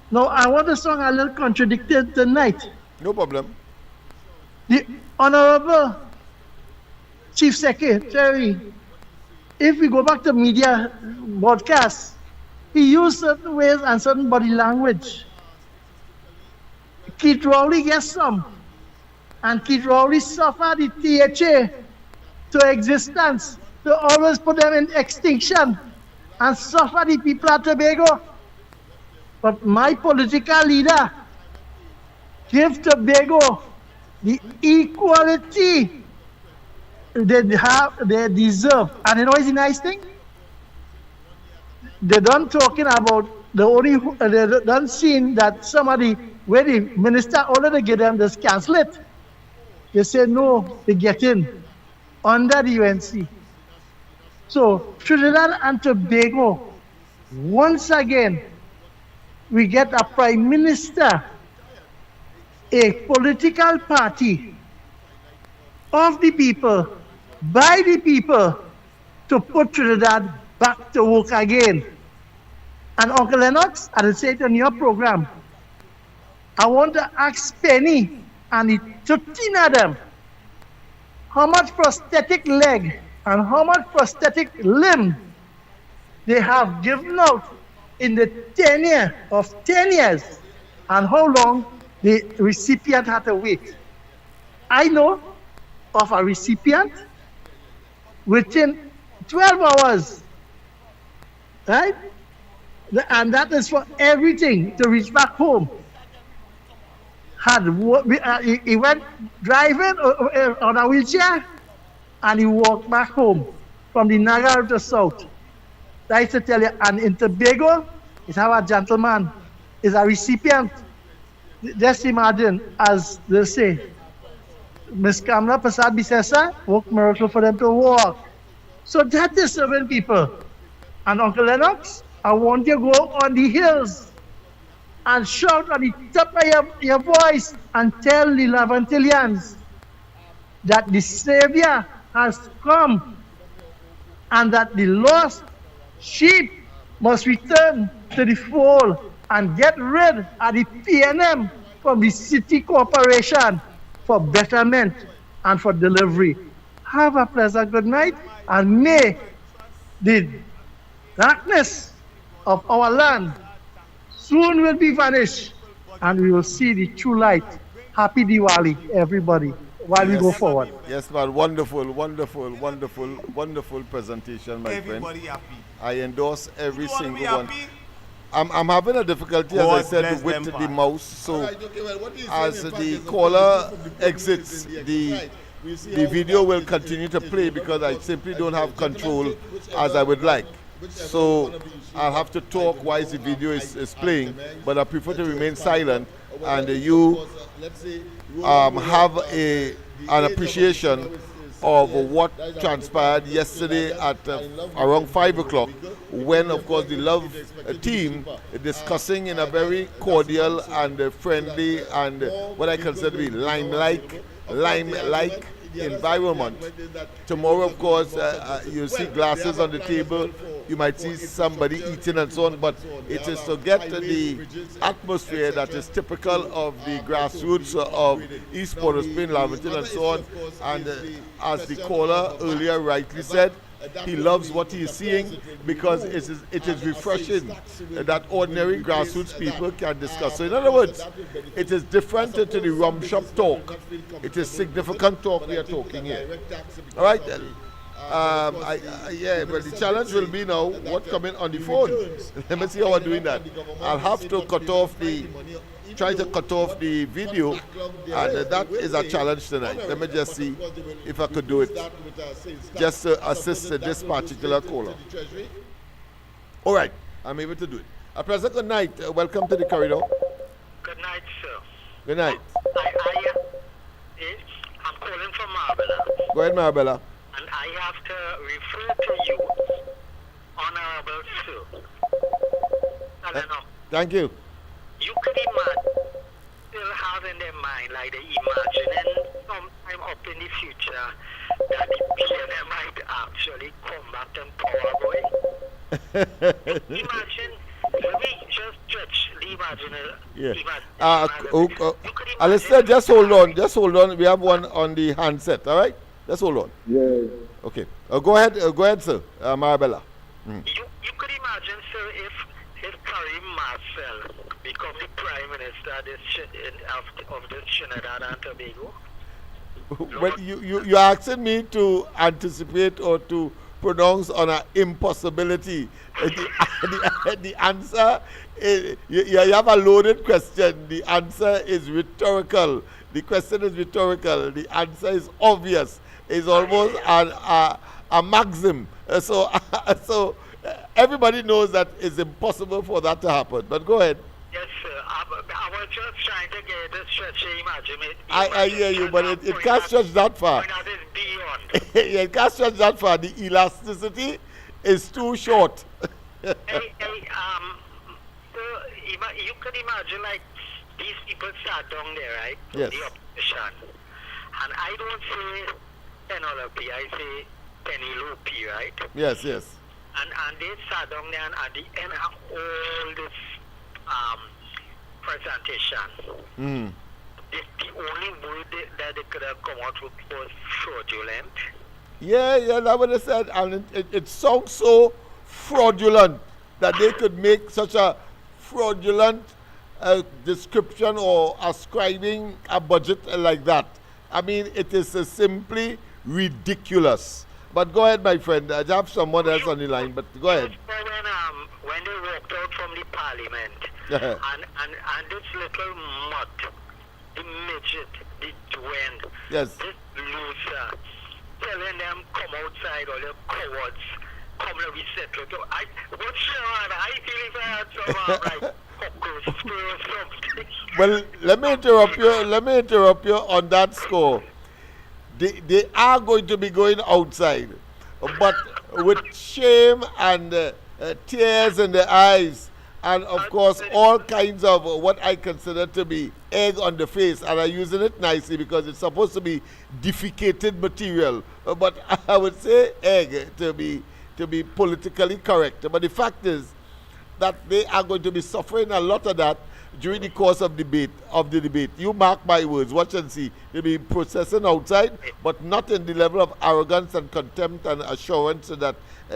Now, I want to song a little contradicted tonight. No problem. The Honorable Chief Secretary, if we go back to media broadcasts, he used certain ways and certain body language. Keith Rowley gets some. And Keith Rowley suffered the THA to existence, to always put them in extinction and suffer the people of Tobago. But my political leader give Tobago the equality they deserve. And you know what's the nice thing? They done talking about they done seen that somebody, where the minister already gave them this cancel it. They say no, they get in under the UNC. So Trinidad and Tobago, once again, we get a prime minister, a political party of the people, by the people, to put Trinidad back to work again. And Uncle Lennox, I will say it on your program, I want to ask Penny and the 13 of them how much prosthetic leg and how much prosthetic limb they have given out in the tenure of 10 years and how long the recipient had to wait. I know of a recipient within 12 hours, right? And that is for everything to reach back home. He went driving on a wheelchair and he walked back home from the Niagara to south. That is to tell you, and in Tobago, is how a gentleman is a recipient. Just imagine, as they say, Miss Kamla Prasad Bisesa worked miracle for them to walk. So that is serving people. And Uncle Lennox, I want you to go on the hills and shout on the top of your voice and tell the Lavantillians that the Savior has come and that the lost sheep must return to the fold and get rid of the PNM from the city corporation for betterment and for delivery. Have a pleasant good night, and may the darkness of our land soon will be vanished, and we will see the true light. Happy Diwali, everybody, while we go forward. Yes, man. Wonderful, wonderful, wonderful, wonderful presentation, my Everybody friend. happy. I endorse every You wanna single be one. happy? I'm having a difficulty, as God I said, bless with them, the Pat. mouse. So Alright, okay, well, what he's as saying, in fact, the is a caller positive from the exits, in the exercise. We see the how video will that continue to is play over because I simply don't have gentleman control take whichever as I would like. whichever So one of you see I'll have to that talk I while don't the know video how is I playing, recommend but I prefer to that you remain expand it. silent Whatever and it is, you because, let's say, roll have over, an the age of appreciation is of 6 years. what That is transpired Africa. yesterday So at that I love around you, 5 you o'clock, because when, of if course, you're the good, Love you'd expect it to be team cheaper. discussing in a That's very one. cordial So and friendly and more what I people consider to be will be more lime-like available. Of course, the argument- the other environment. argument is that Tomorrow, it of course, will be more subjective. you see Well, glasses they have on a the plan as table. well for- You might for see somebody infrastructure, eating and so on, but and so on. it They is have to get highways, the bridges, atmosphere that etc. is typical of the to grassroots be of upgraded. East Now, Port of the- Spain, the Laverton, other and so issue, on. of course, And is the as the question caller of a earlier VAT. rightly A said, that he will loves be- what he is the seeing tax will be because removed, it is and refreshing tax will- that ordinary will replace grassroots people that. can discuss. So in of other course, words, that will benefit. it is different I to the suppose rum some shop businessmen will talk. not feel It comfortable is with significant talk but we I are think talking with a here. direct tax because All right, of then. of course, Yeah, but the challenge will be now what coming on the phone. Let me see how I'm doing that. I'll have to cut off try to cut off the video, and that is a challenge tonight. Let me just see if I could do it, just to assist this particular caller. All right, I'm able to do it. A pleasant good night. Welcome to the corridor. Good night, sir. Good night. I'm calling from Marbella, Go ahead, Marabella. and I have to refer to you, Honorable Sir. Lennox, Thank you. you could imagine, still have in their mind, like they imagining sometime up in the future that the PNM might actually come back and power boy. Imagine, let me just stretch the Yeah. imagination. Alistair, just hold on. We have one on the handset, all right? Just hold on. Yeah. Okay. Go ahead, sir. Marabella. You could imagine, sir, if Karim Marcel become the Prime Minister of this Trinidad and Tobago. Well, you're asking me to anticipate or to pronounce on an impossibility. The answer is, you have a loaded question. The answer is rhetorical. The question is rhetorical. The answer is obvious. It's almost a maxim. So everybody knows that it's impossible for that to happen. But go ahead. Yes, sir. I was just trying to get this stretch imagine. I hear you, but it can't stretch that far. That is beyond. Yeah, it can't stretch that far. The elasticity is too short. So you could imagine, like, these people sat down there, right? Yes. The opposition. And I don't say Penelope, I say Penelope, right? Yes. And they sat down there and at the end of all this presentation, the only word that they could have come out with was fraudulent. Yeah, that's what they said. And it sounds so fraudulent that they could make such a fraudulent description or ascribing a budget like that. I mean, it is simply ridiculous. But go ahead, my friend. I have someone else on the line, but go ahead. When they walked out from the parliament, and this little mutt, the midget, the twin, yes, this loser, telling them, come outside, all your cowards, come and we settle. What's your honor? I feel if I had some, like, cockroach spray or something. Well, let me interrupt you on that score. They are going to be going outside, but with shame and tears in their eyes, and of course all kinds of what I consider to be egg on the face, and I'm using it nicely because it's supposed to be defecated material, but I would say egg to be politically correct. But the fact is that they are going to be suffering a lot of that during the course of the debate. You mark my words, watch and see. They'll be processing outside, but not in the level of arrogance and contempt and assurance that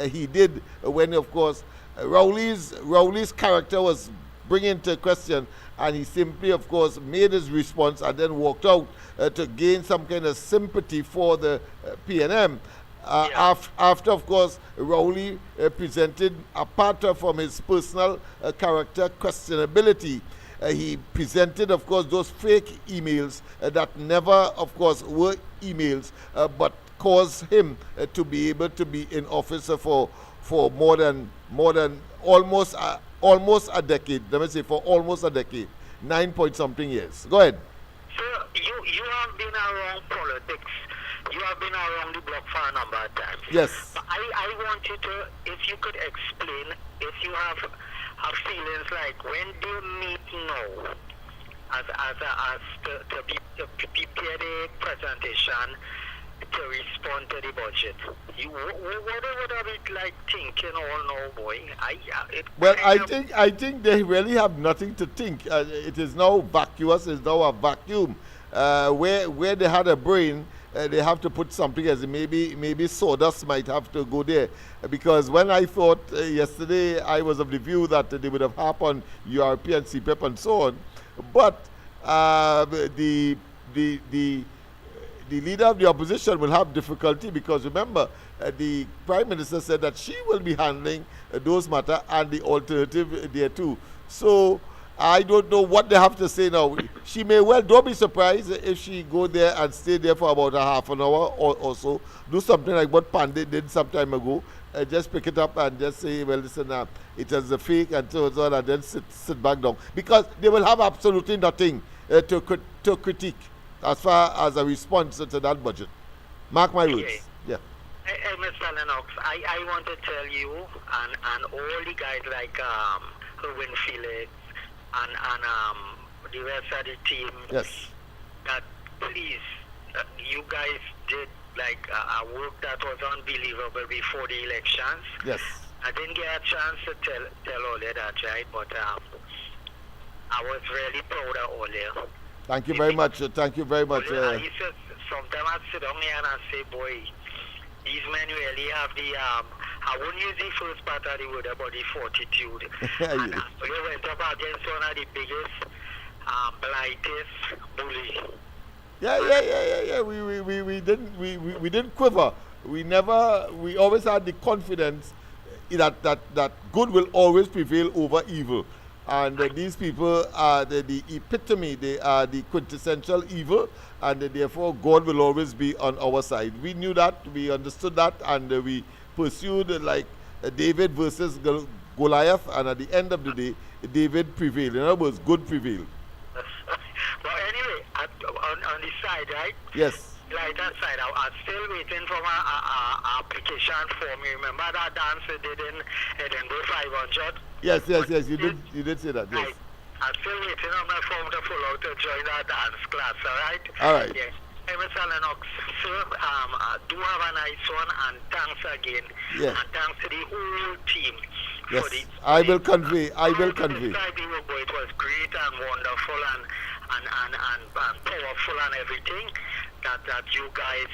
he did when, of course, Rowley's character was bring into question, and he simply, of course, made his response and then walked out to gain some kind of sympathy for the PNM. After, of course, Rowley presented, apart from his personal character questionability, he presented, of course, those fake emails that never, of course, were emails, but caused him to be able to be in office for more than almost a decade. Let me say for almost a decade, 9-point-something years. Go ahead. So you have been around politics. You have been around the block for a number of times. Yes. But I want you to, if you could explain, if you have feelings like when they meet now, to prepare the presentation to respond to the budget. What are we like thinking all now, boy? I think they really have nothing to think. It is now vacuous. It's now a vacuum. Where they had a brain, they have to put something as maybe sawdust might have to go there, because when I thought yesterday, I was of the view that they would have harped on European CPEP and so on, but the leader of the opposition will have difficulty, because remember, the Prime Minister said that she will be handling those matters and the alternative there too. So I don't know what they have to say now. She may well, don't be surprised if she go there and stay there for about a half an hour or so. Do something like what Pandey did some time ago. Just pick it up and just say, well, listen, it is a fake and so on, and then sit back down. Because they will have absolutely nothing to critique as far as a response to that budget. Mark my words. Yeah. Hey, Mr. Lennox, I want to tell you and all the guys like Erwin Felix and the rest of the team, yes, that please, you guys did like a work that was unbelievable before the elections. Yes. I didn't get a chance to tell all of that, right? But I was really proud of all of you. Thank you very much. Thank you very much. Sometimes I sit down here and I say, boy, these men really have the, I wouldn't use the first part of the word about the fortitude. And we went up against one of the biggest, blightest bully. Yeah. We didn't quiver. We always had the confidence that good will always prevail over evil. And these people are the epitome, they are the quintessential evil, and therefore God will always be on our side. We knew that, we understood that, and we pursued like David versus Goliath, and at the end of the day, David prevailed. In other words, good prevailed. Well, anyway, on the side, right? Yes. Right hand side, I'm still waiting for my application form. You remember that dance we did in Edinburgh 500? Yes, you did say that, yes. I'm still waiting on my form to fill out to join that dance class, all right? All right. Yes. Hi, Mr. Lennox. Sir, do have a nice one, and thanks again. Yeah. And thanks to the whole team. Yes, I will convey. I will convey. It was great and wonderful and powerful and everything that you guys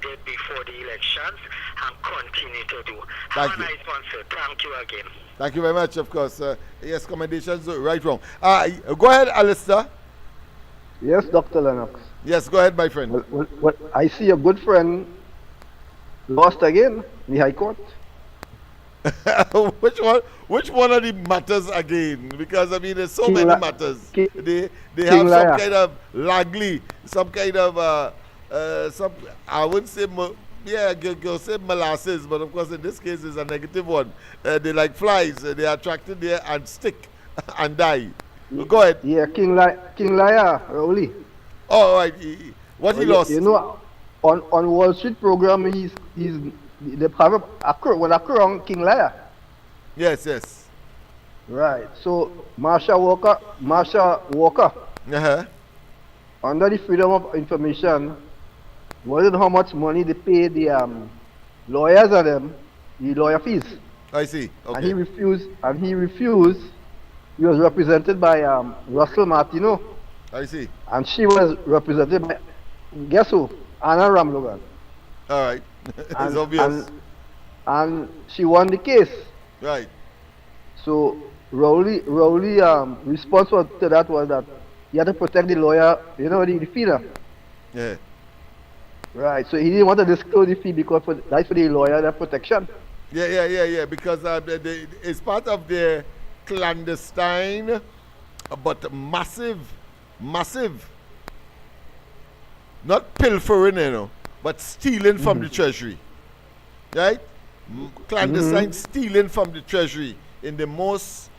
did before the elections and continue to do. Have a nice one, sir. Thank you again. Thank you very much, of course. Yes, commendations, right, wrong. Go ahead, Alistair. Yes, Dr. Lennox. Yes, go ahead, my friend. Well, I see a good friend lost again in the High Court. Which one of the matters again? Because I mean, there's so many matters. They have some kind of lagly, some kind of some. I wouldn't say go say molasses, but of course in this case it's a negative one. They like flies. They are attracted there and stick and die. Go ahead. Yeah, King Liar, Rowley. Oh, right. What he lost? You know, on Wall Street program, they have a crown King Liar. Yes. Right. So Marsha Walker, under the Freedom of Information, wasn't how much money they pay the lawyers and them, the lawyer fees. I see. Okay. And he refused. He was represented by Russell Martineau. I see. And she was represented by, guess who? Anna Ramlogan. All right. It's obvious. And she won the case. Right. So Rowley response to that was that he had to protect the lawyer, the fee. Yeah. Right. So he didn't want to disclose the fee because that's for the lawyer, that protection. Yeah. Because it's part of the clandestine, but massive, not pilfering, but stealing from the treasury, right? Clandestine stealing from the treasury in the most,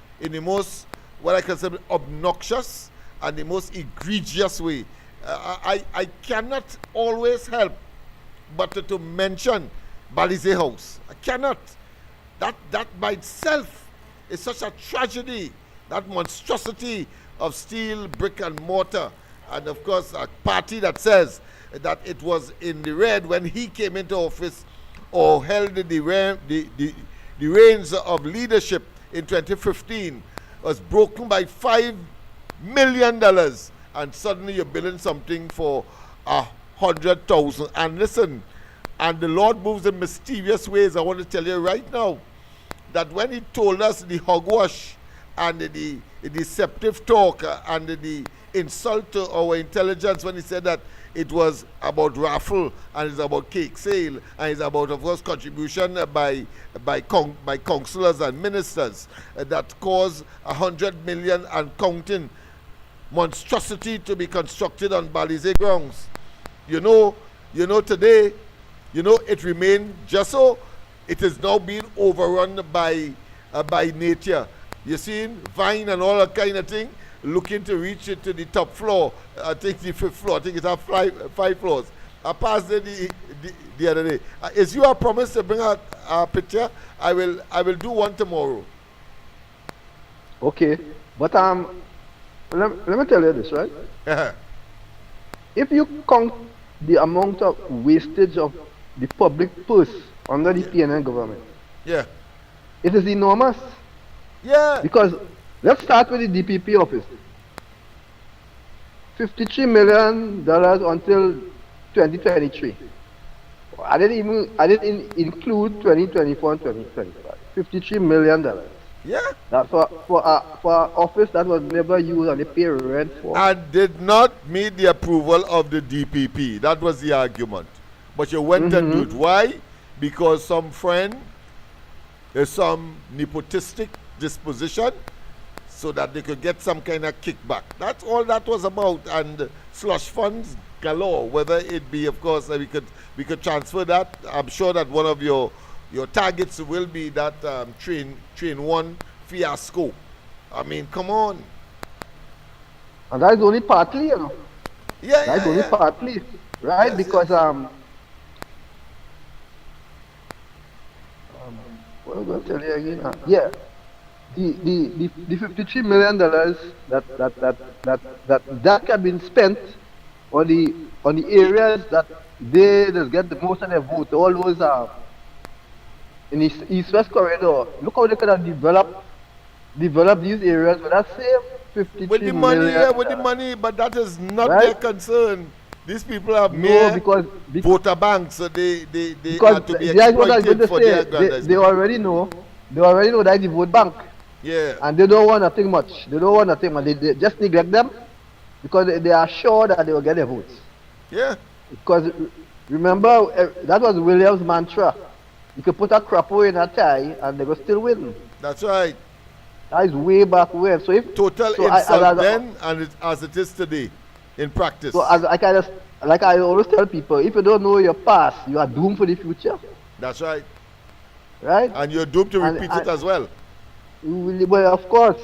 what I can say, obnoxious and the most egregious way. I cannot always help but to mention Balize House. I cannot. That by itself is such a tragedy, that monstrosity of steel, brick and mortar, and of course a party that says that it was in the red when he came into office or held the reins of leadership in 2015 was broken by $5 million, and suddenly you're building something for 100,000. And listen, and the Lord moves in mysterious ways. I want to tell you right now that when he told us the hogwash and the deceptive talk and the insult to our intelligence, when he said that it was about raffle and it's about cake sale and it's about, of course, contribution by councillors and ministers that caused 100 million and counting monstrosity to be constructed on Balize grounds. Today, it remained just so. It is now being overrun by nature. You see, vine and all that kind of thing, looking to reach it to the top floor. I think the 5th floor. I think it has 5 floors. I passed there the other day. Is you a promise to bring out a picture? I will do one tomorrow. Okay, but let me tell you this, right? If you count the amount of wastage of the public purse under the PNN government, it is enormous. Because let's start with the DPP office. $53 million until 2023. I didn't include 2024 and 2025. $53 million. That's for an office that was never used and they pay rent for. And did not meet the approval of the DPP. That was the argument. But you went and did. Why? Because some friend, there's some nepotistic disposition so that they could get some kind of kickback. That's all that was about. And slush funds galore, whether it be, of course, we could transfer that. I'm sure that one of your targets will be that train 1 fiasco. I mean, come on. And that is only partly, That's only partly, right? Because what am I going to tell you again? The $53 million that have been spent on the areas that they just get the most of their vote, all those in the east-west corridor. Look how they could have developed these areas with that same 53 with the money, million, yeah, with the money, but that is not right? their concern. These people have No, mere because voter banks, so they because are to be that's what I was going exploited to for their say. aggrandizement. They already know that the vote bank, Yeah, and they don't want nothing much. They don't want nothing much. They just neglect them because they are sure that they will get their votes. yeah, Because remember, that was Williams' mantra. You could put a crapo in a tie and they will still win. that's right. That is way back when. So if Total so insult then, and as it is today, in practice. so as like I always tell people, if you don't know your past, you are doomed for the future. That's right. Right? And you're doomed to repeat it as well. Well, of course.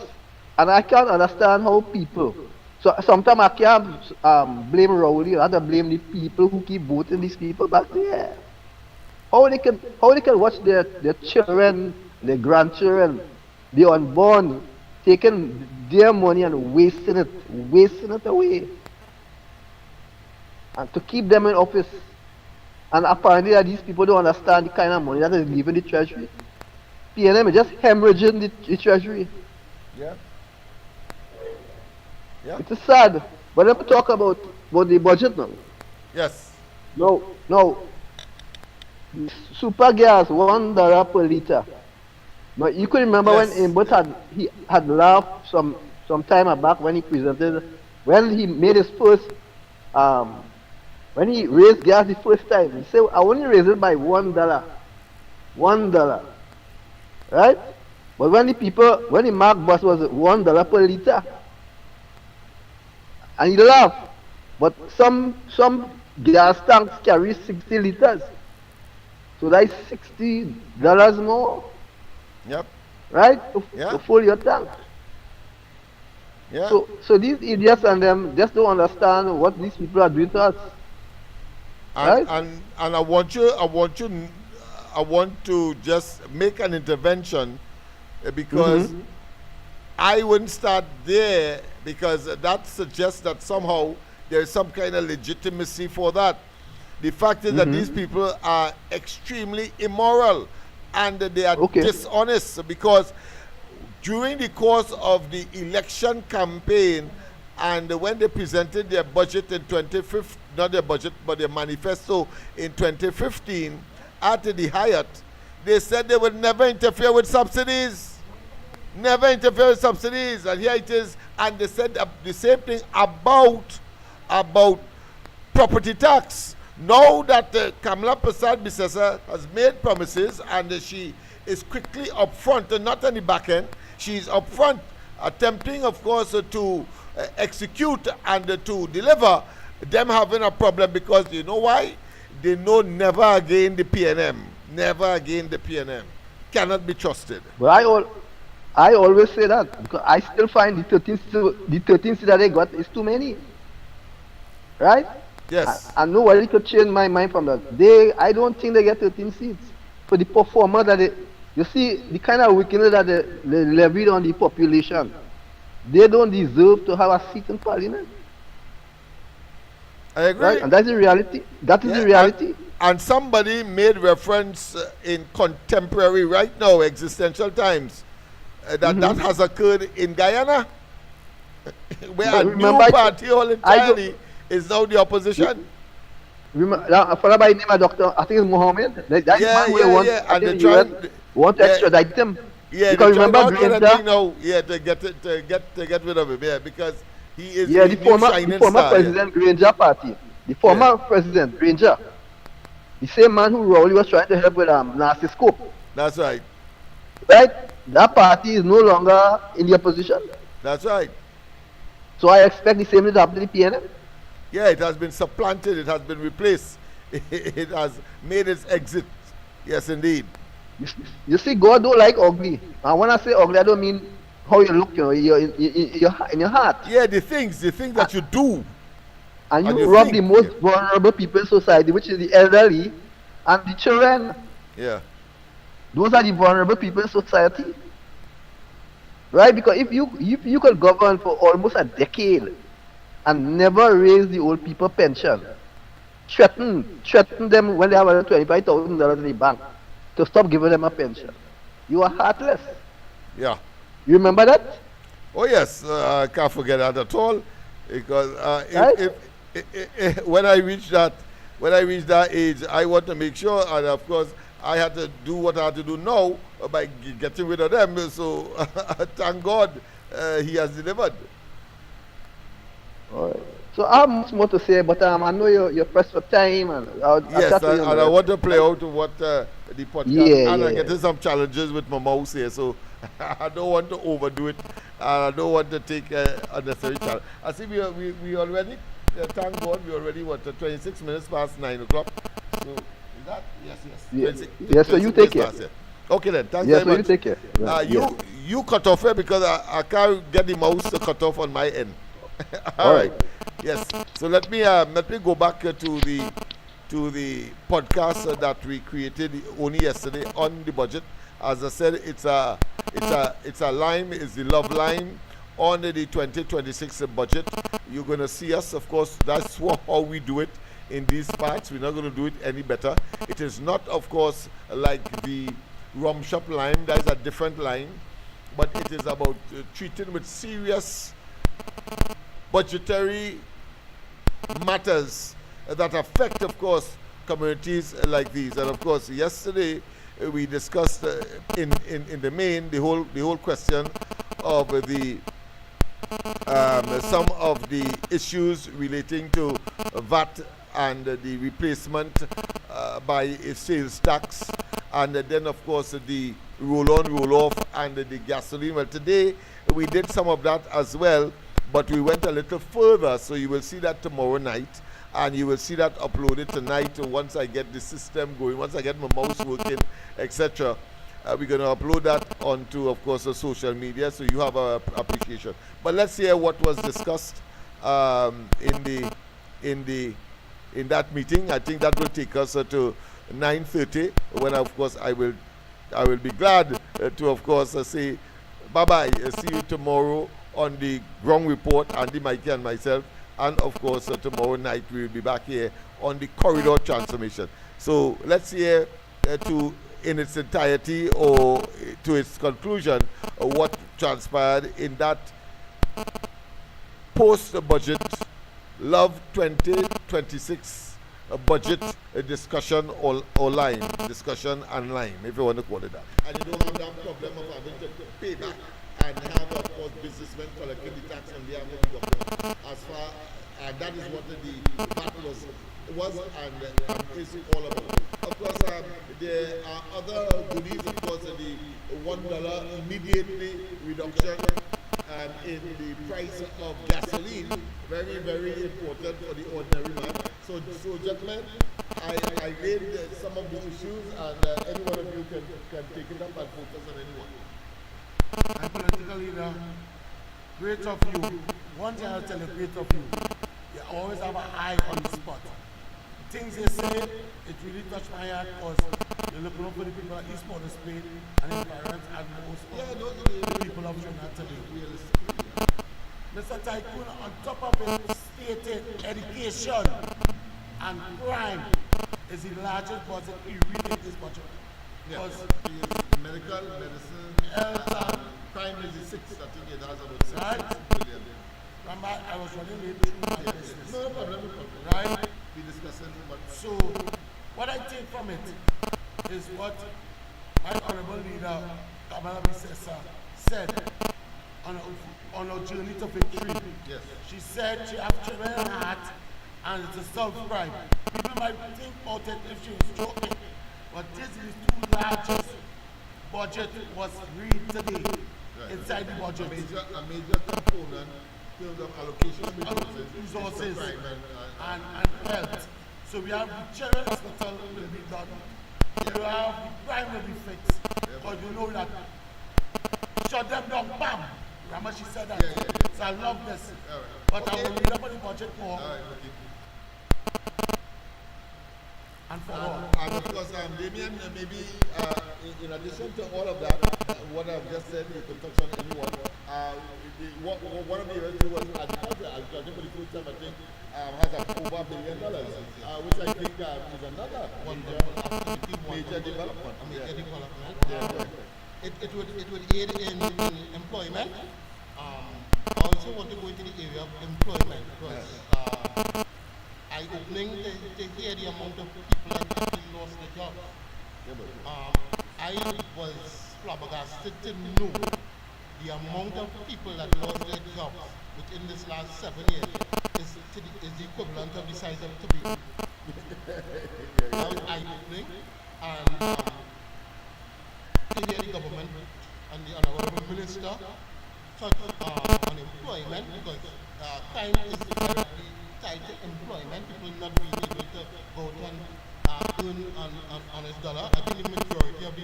And I can't understand how people. So sometimes I can't blame Rowley. I have to blame the people who keep voting these people back there. How they can watch their children, their grandchildren, the unborn, taking their money and wasting it away. And to keep them in office. And apparently these people don't understand the kind of money that is leaving the treasury. PNM is just hemorrhaging the treasury. Yeah. Yeah. It is sad. But let me talk about the budget now. Yes. No. Super gas, $1 per liter. Now you could remember when Imbut had laughed some time back when he made his first when he raised gas the first time. He said, I only raised it by $1. $1. Right? But when the mark bus was $1 per liter, and he laughed. But some gas tanks carry 60 liters. So that's $60 more. Yep. Right? Yeah. To fill your tank. Yeah. So these idiots and them just don't understand what these people are doing to us. And, Right? and I want to just make an intervention because I wouldn't start there, because that suggests that somehow there is some kind of legitimacy for that. The fact is that these people are extremely immoral and they are dishonest, because during the course of the election campaign and when they presented their budget in 2015, not their budget but their manifesto in 2015 at the Hyatt, they said they would never interfere with subsidies. Never interfere with subsidies, and here it is. And they said the same thing about property tax. Now that Kamala Prasad Bissesa has made promises and she is quickly upfront and not on the back end, she's upfront, attempting, of course, to execute and to deliver. Them having a problem because you know why? They know never again the PNM. Never again the PNM. Cannot be trusted. But I always say that because I still find the 13 seats that they got is too many. Right? Yes. And nobody could change my mind from that. I don't think they get 13 seats. For the performer that you see, the kind of wickedness that they levied on the population, they don't deserve to have a seat in parliament. I agree. Right? And that's the reality. That is the reality. And somebody made reference in contemporary, right now, existential times, that has occurred in Guyana, where a new party all entirely is now the opposition. Remember, for by name, Doctor, I think it's Mohammed. And they're trying want to extradite him. Yeah, because remember Granger, now, to get rid of him, because he is the former president Granger party, the former president Granger, the same man who Rowley was trying to help with nasty scope. That's right. Right? That party is no longer in the opposition. That's right. So I expect the same to happen to the PNM. Yeah, it has been supplanted, it has been replaced. It has made its exit. Yes, indeed. You see, God don't like ugly. And when I say ugly, I don't mean how you look, in your heart. Yeah, the things that you do. And you rob the most vulnerable people in society, which is the elderly and the children. Yeah. Those are the vulnerable people in society. Right? Because if you could govern for almost a decade and never raise the old people pension. Threaten them when they have $25,000 in the bank to stop giving them a pension. You are heartless. Yeah. You remember that? Oh yes, I can't forget that at all, because Right? when I reach that age, I want to make sure, and of course, I had to do what I had to do now by getting rid of them. So thank God he has delivered. All right. So I have much more to say, but I know you're pressed for time, and I'll Yes, chat to you and I want to play out what the podcast, Yeah, and yeah, I'm getting yeah. some challenges with my mouse here, so I don't want to overdo it, and I don't want to take unnecessary challenge. I see we already, thank God, we already, 26 minutes past 9 o'clock. So, is that? Yes. Yeah. 26 Yes, so you 26 take care. past, yeah. Okay then, thanks Yes, very so much. you take care. Yeah. You cut off here because I can't get the mouse to cut off on my end. All right. Yes. So let me go back to the podcast that we created only yesterday on the budget. As I said, it's a line, it's the love line on the 2026 budget. You're gonna see us, of course. That's how we do it in these parts. We're not gonna do it any better. It is not, of course, like the rum shop line. That is a different line, but it is about treating with serious budgetary matters that affect, of course, communities like these. And of course, yesterday we discussed in the main the whole question of the some of the issues relating to VAT and the replacement by a sales tax, and then of course the roll on, roll off, and the gasoline. Well, today we did some of that as well, but we went a little further, so you will see that tomorrow night, and you will see that uploaded tonight once I get the system going, once I get my mouse working, etc. We're going to upload that onto, of course, the social media, so you have a appreciation. But let's hear what was discussed in that meeting. I think that will take us to 9:30, when, of course, I will be glad to, of course, say bye-bye. See you tomorrow on the ground report, Andy, Mikey, and myself. And, of course, tomorrow night we will be back here on the corridor transformation. So let's hear in its entirety or to its conclusion what transpired in that post-budget Love 2026 budget discussion online, discussion online, if you want to call it that. And you don't have that problem of having to pay back and have, of course, businessmen collecting the tax on behalf of the government. As far and that is what the VAT was and is all about. Of course, there are other goodies. Of course, the $1 immediately reduction in the price of gasoline, very, very important for the ordinary man. So gentlemen, I laid some of the issues, and any one of you can take it up and focus on anyone. And political leader, great of you. One thing I'll tell you, great of you. You always have an eye on the spot. Things they say, it really touched my heart, because you're looking up for the people at East Port of Spain and in parents and most of the people of Trinidad today. Mr. Tycoon, on top of it, stated education and crime is the largest budget we read in this budget. Yes, medical, medicine, health, and crime is the sixth. I think it has about 6 billion. Remember, I was running late through my business. No problem. Right? Be discussing what. So, what I take from it is what my honorable leader, Kamala Bissessa, said on our journey to victory. Yes. She said she has children in her heart, and it's a self-pride. People might think about it if she was joking, but this is the two largest budget was read today inside the budget. A major component in terms of allocation of resources and health. So we have the children hospital will be done. You have the crime will be fixed. But you know that shut them down, bam! Remember she said that. So I love this. But I will read up on the budget more. And for all. And of course, Damien, maybe in addition to all of that, what I've just said, you can touch on anyone. One of the areas was agriculture. Agriculture for the first time, I think, has over $1 billion, which I think is another major development. It would aid in employment. I also want to go into the area of employment because eye-opening to hear the amount of people that actually lost their jobs. I was flabbergasted to know the amount of people that lost their jobs within this last 7 years is the equivalent of the size of Tobago. That was eye-opening, and to hear the government and the honorable minister touch on employment, because crime is directly tied to employment, people not being able to go out and earn an honest dollar. I think the majority of the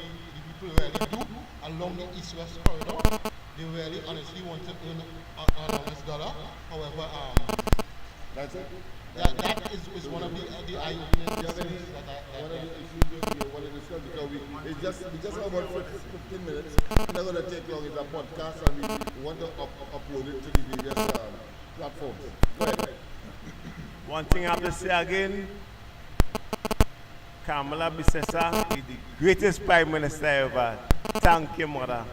people really do along the east-west corridor. They really honestly want to earn an honest dollar. However, that's it. That is one of the eye-opening issues that one of the issues you want to discuss, because we just have about 15 minutes. It's not going to take long. It's a podcast, and we want to upload it to the various platforms. Go ahead. One thing I have to say again, Kamala Bissessa is the greatest Prime Minister ever. Thank you, mother.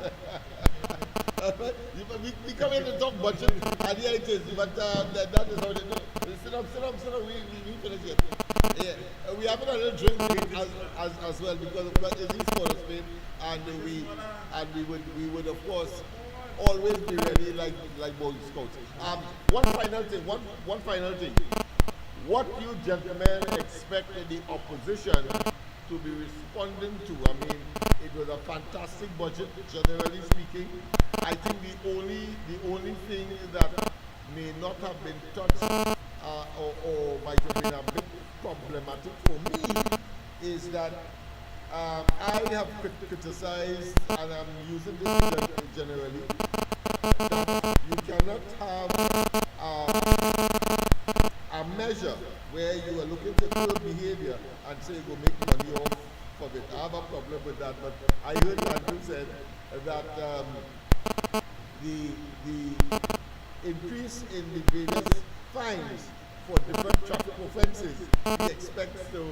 We come in to talk budget, and here it is, but that is how they do. Sit up, we finish it. Yeah. We have a little drink as well, because of course it's East for Spain, and we would of course always be ready like Boy Scouts. One final thing. What you gentlemen expect the opposition to be responding to? I mean, it was a fantastic budget, generally speaking. I think the only thing that may not have been touched or might have been a bit problematic for me is that I have criticized, and I'm using this generally, that you cannot have a measure where you are looking to curb behavior and say go make money off of it. I have a problem with that, but I heard Andrew said that the increase in the various fines for different traffic offences, he expects to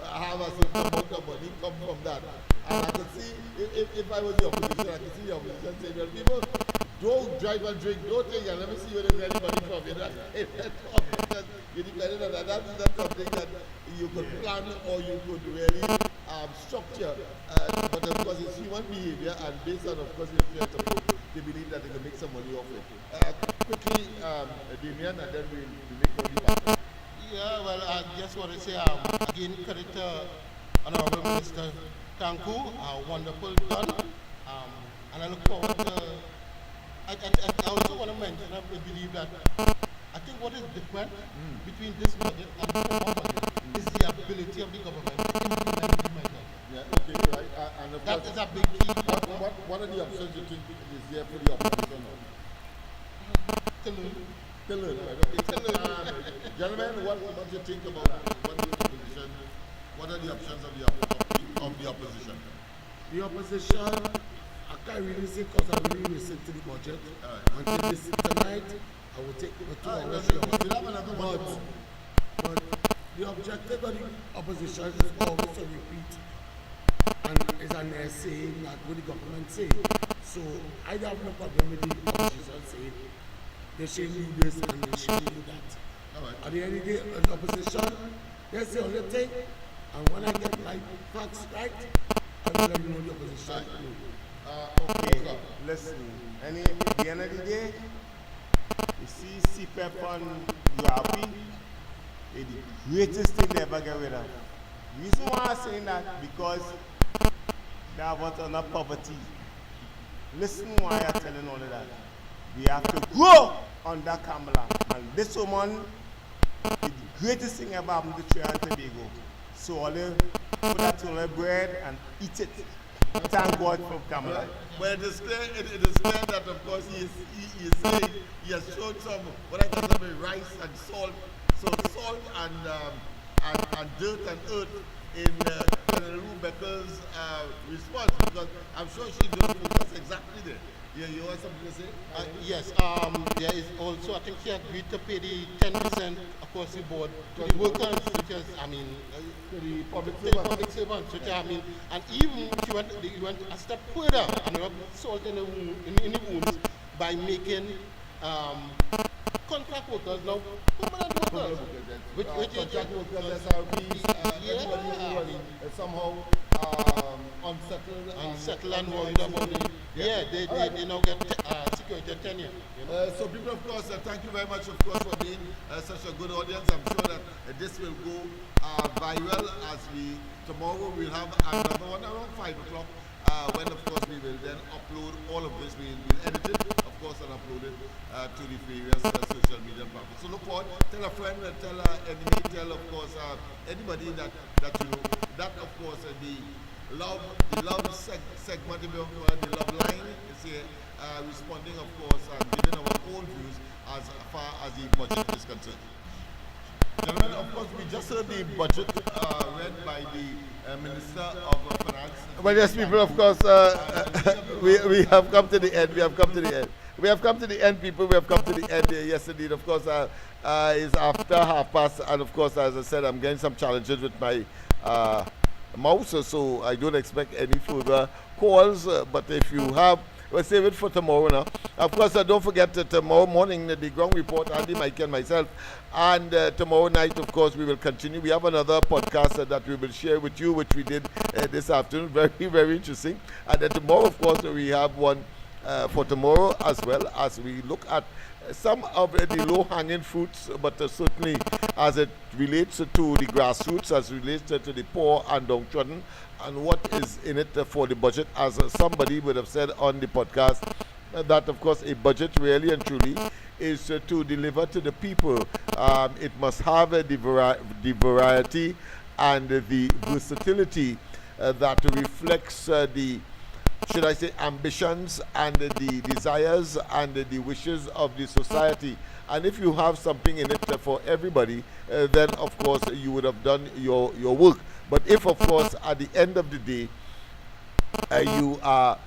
have a certain amount of money come from that. And I could see, if I was the opposition, I could see the opposition saying, well, people don't drive and drink, don't think, and let me see where they get money from. You're dependent on that. That's something that you could plan or you could really structure. But of course, it's human behavior, and based on, of course, they believe that they can make some money off it. Quickly, Damien, and then we'll make money back. Yeah, well, I just want to say again, credit to Honorable Minister Tanku, wonderful done. And I look forward to. I also want to mention, I believe that I think what is different between this budget and the former budget is the ability of the government to implement the measures. Yeah, okay, right. And of that course, is a big key. What are the options you think is there for the opposition? To learn. To learn, right? Okay, to learn. Gentlemen, what do you think about what the opposition? What are the options of the opposition? The opposition, I can't really say because I really listened to the budget. Until this tonight, I will take 2 hours. But the objective of the opposition is always to repeat and is an essay that what the government say. So I have no problem with the opposition saying they should do this and they should do that. At the end of the day, the opposition, that's the only thing. And when I get my facts right, I will let you know the opposition. Okay, listen, and at the end of the day, you see CPEP on URP is the greatest thing they ever get rid of. The reason why I'm saying that, because they have what's under poverty. Listen why I'm telling all of that. We have to grow under Kamala. And this woman is the greatest thing ever happened to Trinidad and Tobago. So all you put that on the bread and eat it. Thank God for Kamala. Well, it is clear that, of course, he is saying he has shown some, what I call some rice and salt. So salt and dirt and earth in Lou Becker's response, because I'm sure she's going to focus exactly there. Yeah, you have something to say? Yes, there is also, I think he agreed to pay the 10% across the board to the workers, which is, I mean, To the public public servants, which I mean, and even he went a step further and rubbed salt in the wounds by making contract workers now permanent workers. Which contract workers, SRBs, everybody who was somehow unsettled and worried about it. Yeah, they now get security tenure. You know? So people, of course, thank you very much, of course, for being such a good audience. I'm sure that this will go viral as tomorrow we'll have another one around 5 o'clock, when, of course, we will then upload all of this. We'll edit it, of course, and upload it to the various social media platforms. So look forward, tell a friend, tell an enemy, tell, of course, anybody that you know. That, of course, the love segment, the love line is here, responding, of course, and giving our own views as far as the budget is concerned. Gentlemen, of course, we just heard the budget read by the Minister of Finance. Well, yes, people, of course, we have come to the end. We have come to the end. We have come to the end, people. We have come to the end. Yes, indeed. Of course, it's after 1:30, and of course, as I said, I'm getting some challenges with my mouse, so I don't expect any further calls. But if you have, we'll save it for tomorrow now. Of course, don't forget that tomorrow morning, the ground report, Andy, Mike, and myself. And tomorrow night, of course, we will continue. We have another podcast that we will share with you, which we did this afternoon. Very, very interesting. And then tomorrow, of course, we have one for tomorrow, as well as we look at some of the low-hanging fruits, but certainly as it relates to the grassroots, as it relates to the poor and downtrodden, and what is in it for the budget. As somebody would have said on the podcast, that, of course, a budget really and truly is to deliver to the people. It must have the variety and the versatility that reflects the, should I say, ambitions and the desires and the wishes of the society. And if you have something in it for everybody, then, of course, you would have done your work. But if, of course, at the end of the day, you are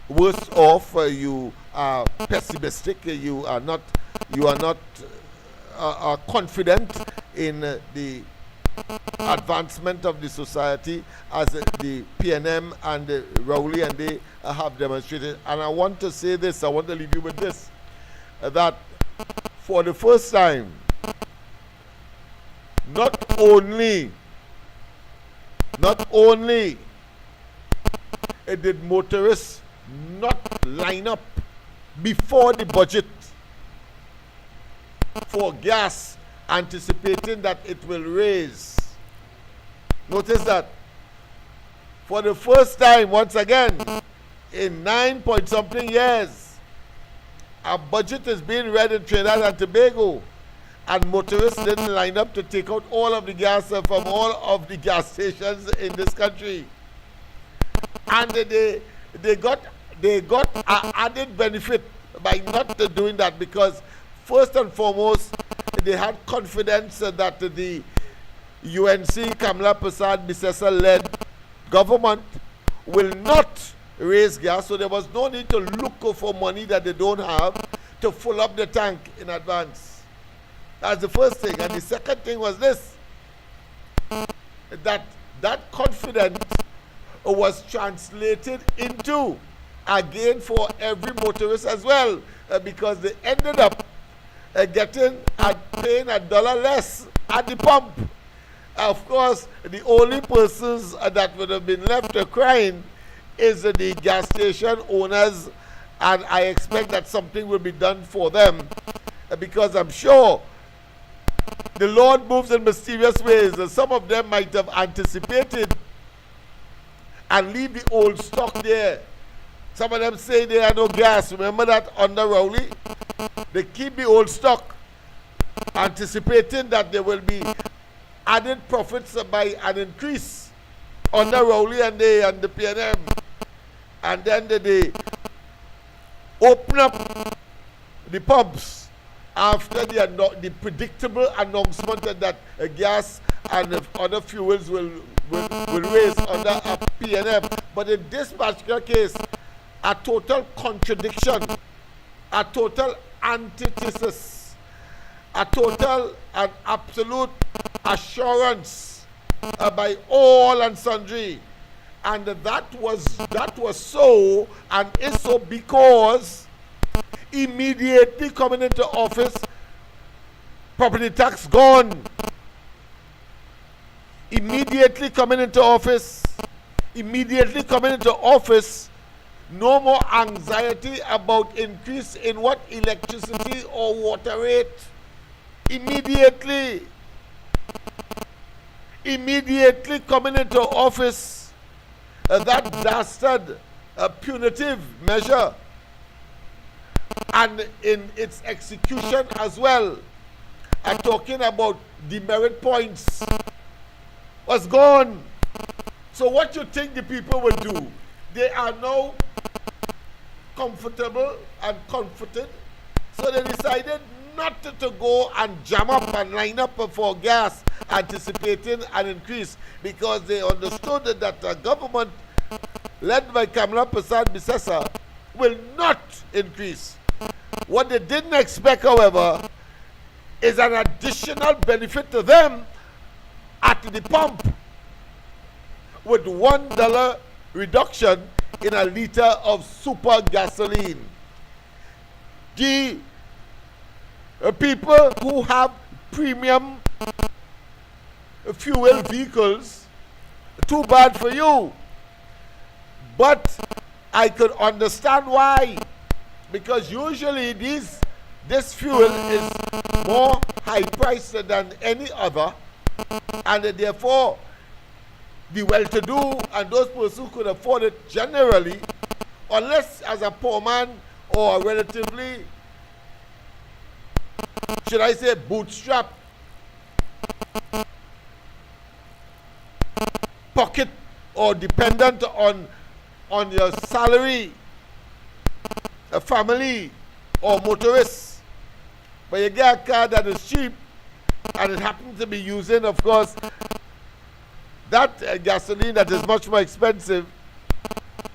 worse off, you are pessimistic, you are not confident in the advancement of the society, as the PNM and Rowley and they have demonstrated. And I want to say this, I want to leave you with this, that for the first time, not only did motorists not line up before the budget for gas, anticipating that it will raise. Notice that for the first time, once again, in 9-point-something years, a budget is being read in Trinidad and Tobago, and motorists didn't line up to take out all of the gas from all of the gas stations in this country. And they got an added benefit by not doing that, because first and foremost, they had confidence that the UNC Kamala Prasad Bisesa-led government will not raise gas, so there was no need to look for money that they don't have to fill up the tank in advance. That's the first thing. And the second thing was this, that confidence was translated into a gain for every motorist as well, because they ended up paying $1 less at the pump. Of course, the only persons that would have been left crying is the gas station owners, and I expect that something will be done for them, because I'm sure the Lord moves in mysterious ways. Some of them might have anticipated and leave the old stock there. Some of them say there are no gas. Remember that under Rowley? They keep the old stock, anticipating that there will be added profits by an increase under Rowley and the PNM. And then they open up the pumps after the predictable announcement that gas and other fuels will will raise under a PNF. But in this particular case, a total contradiction, a total antithesis, a total and absolute assurance by all and sundry. And that was so and is so because immediately coming into office, property tax gone. Immediately coming into office, no more anxiety about increase in what electricity or water rate. Immediately coming into office, that dastard punitive measure, and in its execution as well, I'm talking about demerit points, was gone. So what you think the people will do? They are now comfortable and comforted, so they decided not to go and jam up and line up for gas, anticipating an increase, because they understood that the government led by Kamala Prasad Bisesa will not increase. What they didn't expect, however, is an additional benefit to them at the pump, with $1 reduction in a liter of super gasoline. The people who have premium fuel vehicles, too bad for you. But I could understand why, because usually this fuel is more high priced than any other, and therefore the well-to-do and those persons who could afford it generally, unless as a poor man or a relatively, should I say, bootstrap pocket or dependent on your salary, a family or motorist, but you get a car that is cheap and it happens to be using, of course, that gasoline that is much more expensive,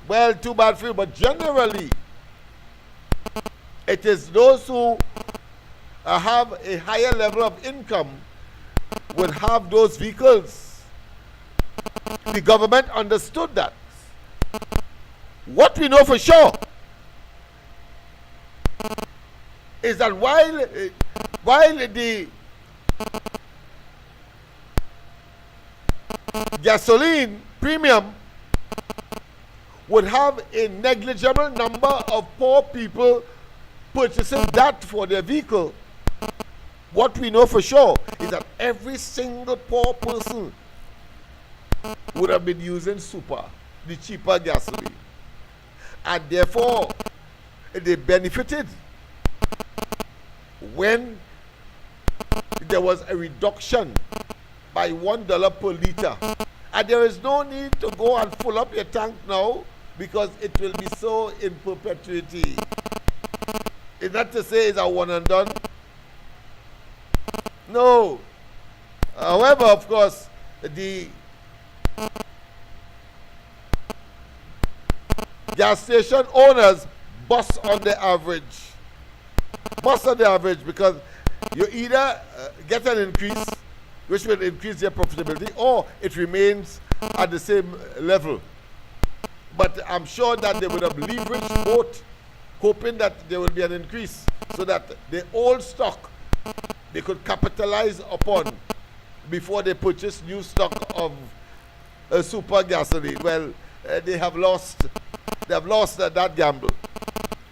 well, too bad for you. But generally, it is those who have a higher level of income would have those vehicles. The government understood that. What we know for sure is that while the gasoline premium would have a negligible number of poor people purchasing that for their vehicle, what we know for sure is that every single poor person would have been using super, the cheaper gasoline, and therefore they benefited when there was a reduction by $1 per liter. And there is no need to go and fill up your tank now, because it will be so in perpetuity. Is that to say it's a one and done? No. However, of course, the gas station owners bust on the average. Because you either get an increase, which will increase their profitability, or it remains at the same level. But I'm sure that they would have leveraged both, hoping that there will be an increase, so that the old stock they could capitalize upon before they purchase new stock of super gasoline. Well, they have lost that gamble.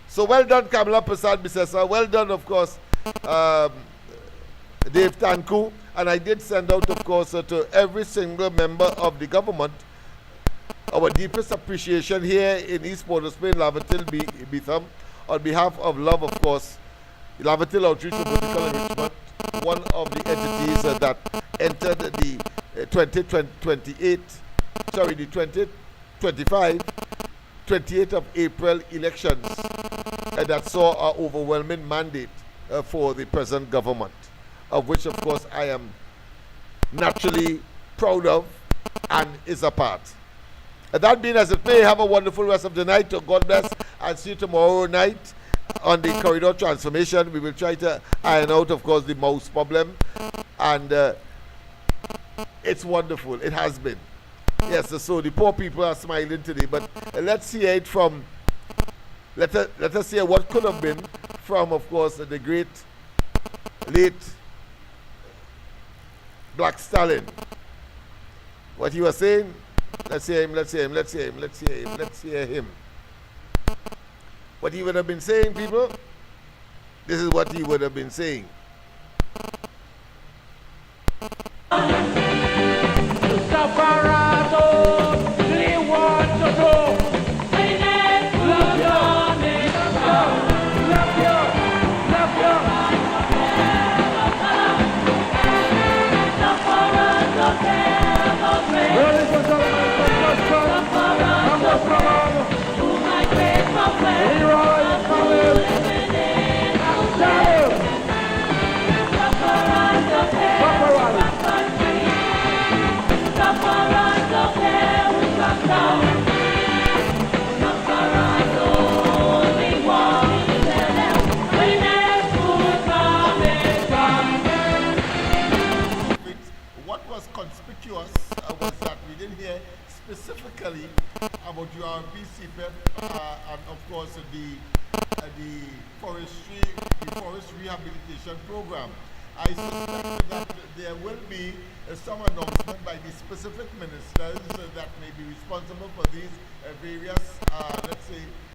So well done, Kamala Prasad Bisesa. Well done, of course, Dave Tanku. And I did send out, of course, to every single member of the government our deepest appreciation here in East Port of Spain, Lavatil, Betham, on behalf of LOVE, of course, Lavatil Outreach for Political Enrichment, one of the entities that entered the 28th of April elections that saw an overwhelming mandate for the present government, of which, of course, I am naturally proud of, and is a part. That being as it may, have a wonderful rest of the night. God bless, and see you tomorrow night on the corridor transformation. We will try to iron out, of course, the mouse problem, and it's wonderful. It has been. Yes, so the poor people are smiling today, but let's hear it from, let us hear what could have been from, of course, the great, late Black Stalin. What he was saying, let's hear him, let's hear him, let's hear him, let's hear him, let's hear him. What he would have been saying, people, this is what he would have been saying. What was conspicuous was that we didn't hear specifically about URP, CPEP, and of course the forest rehabilitation program. I suspect that there will be some announcement by the specific ministers that may be responsible for these various, let's say,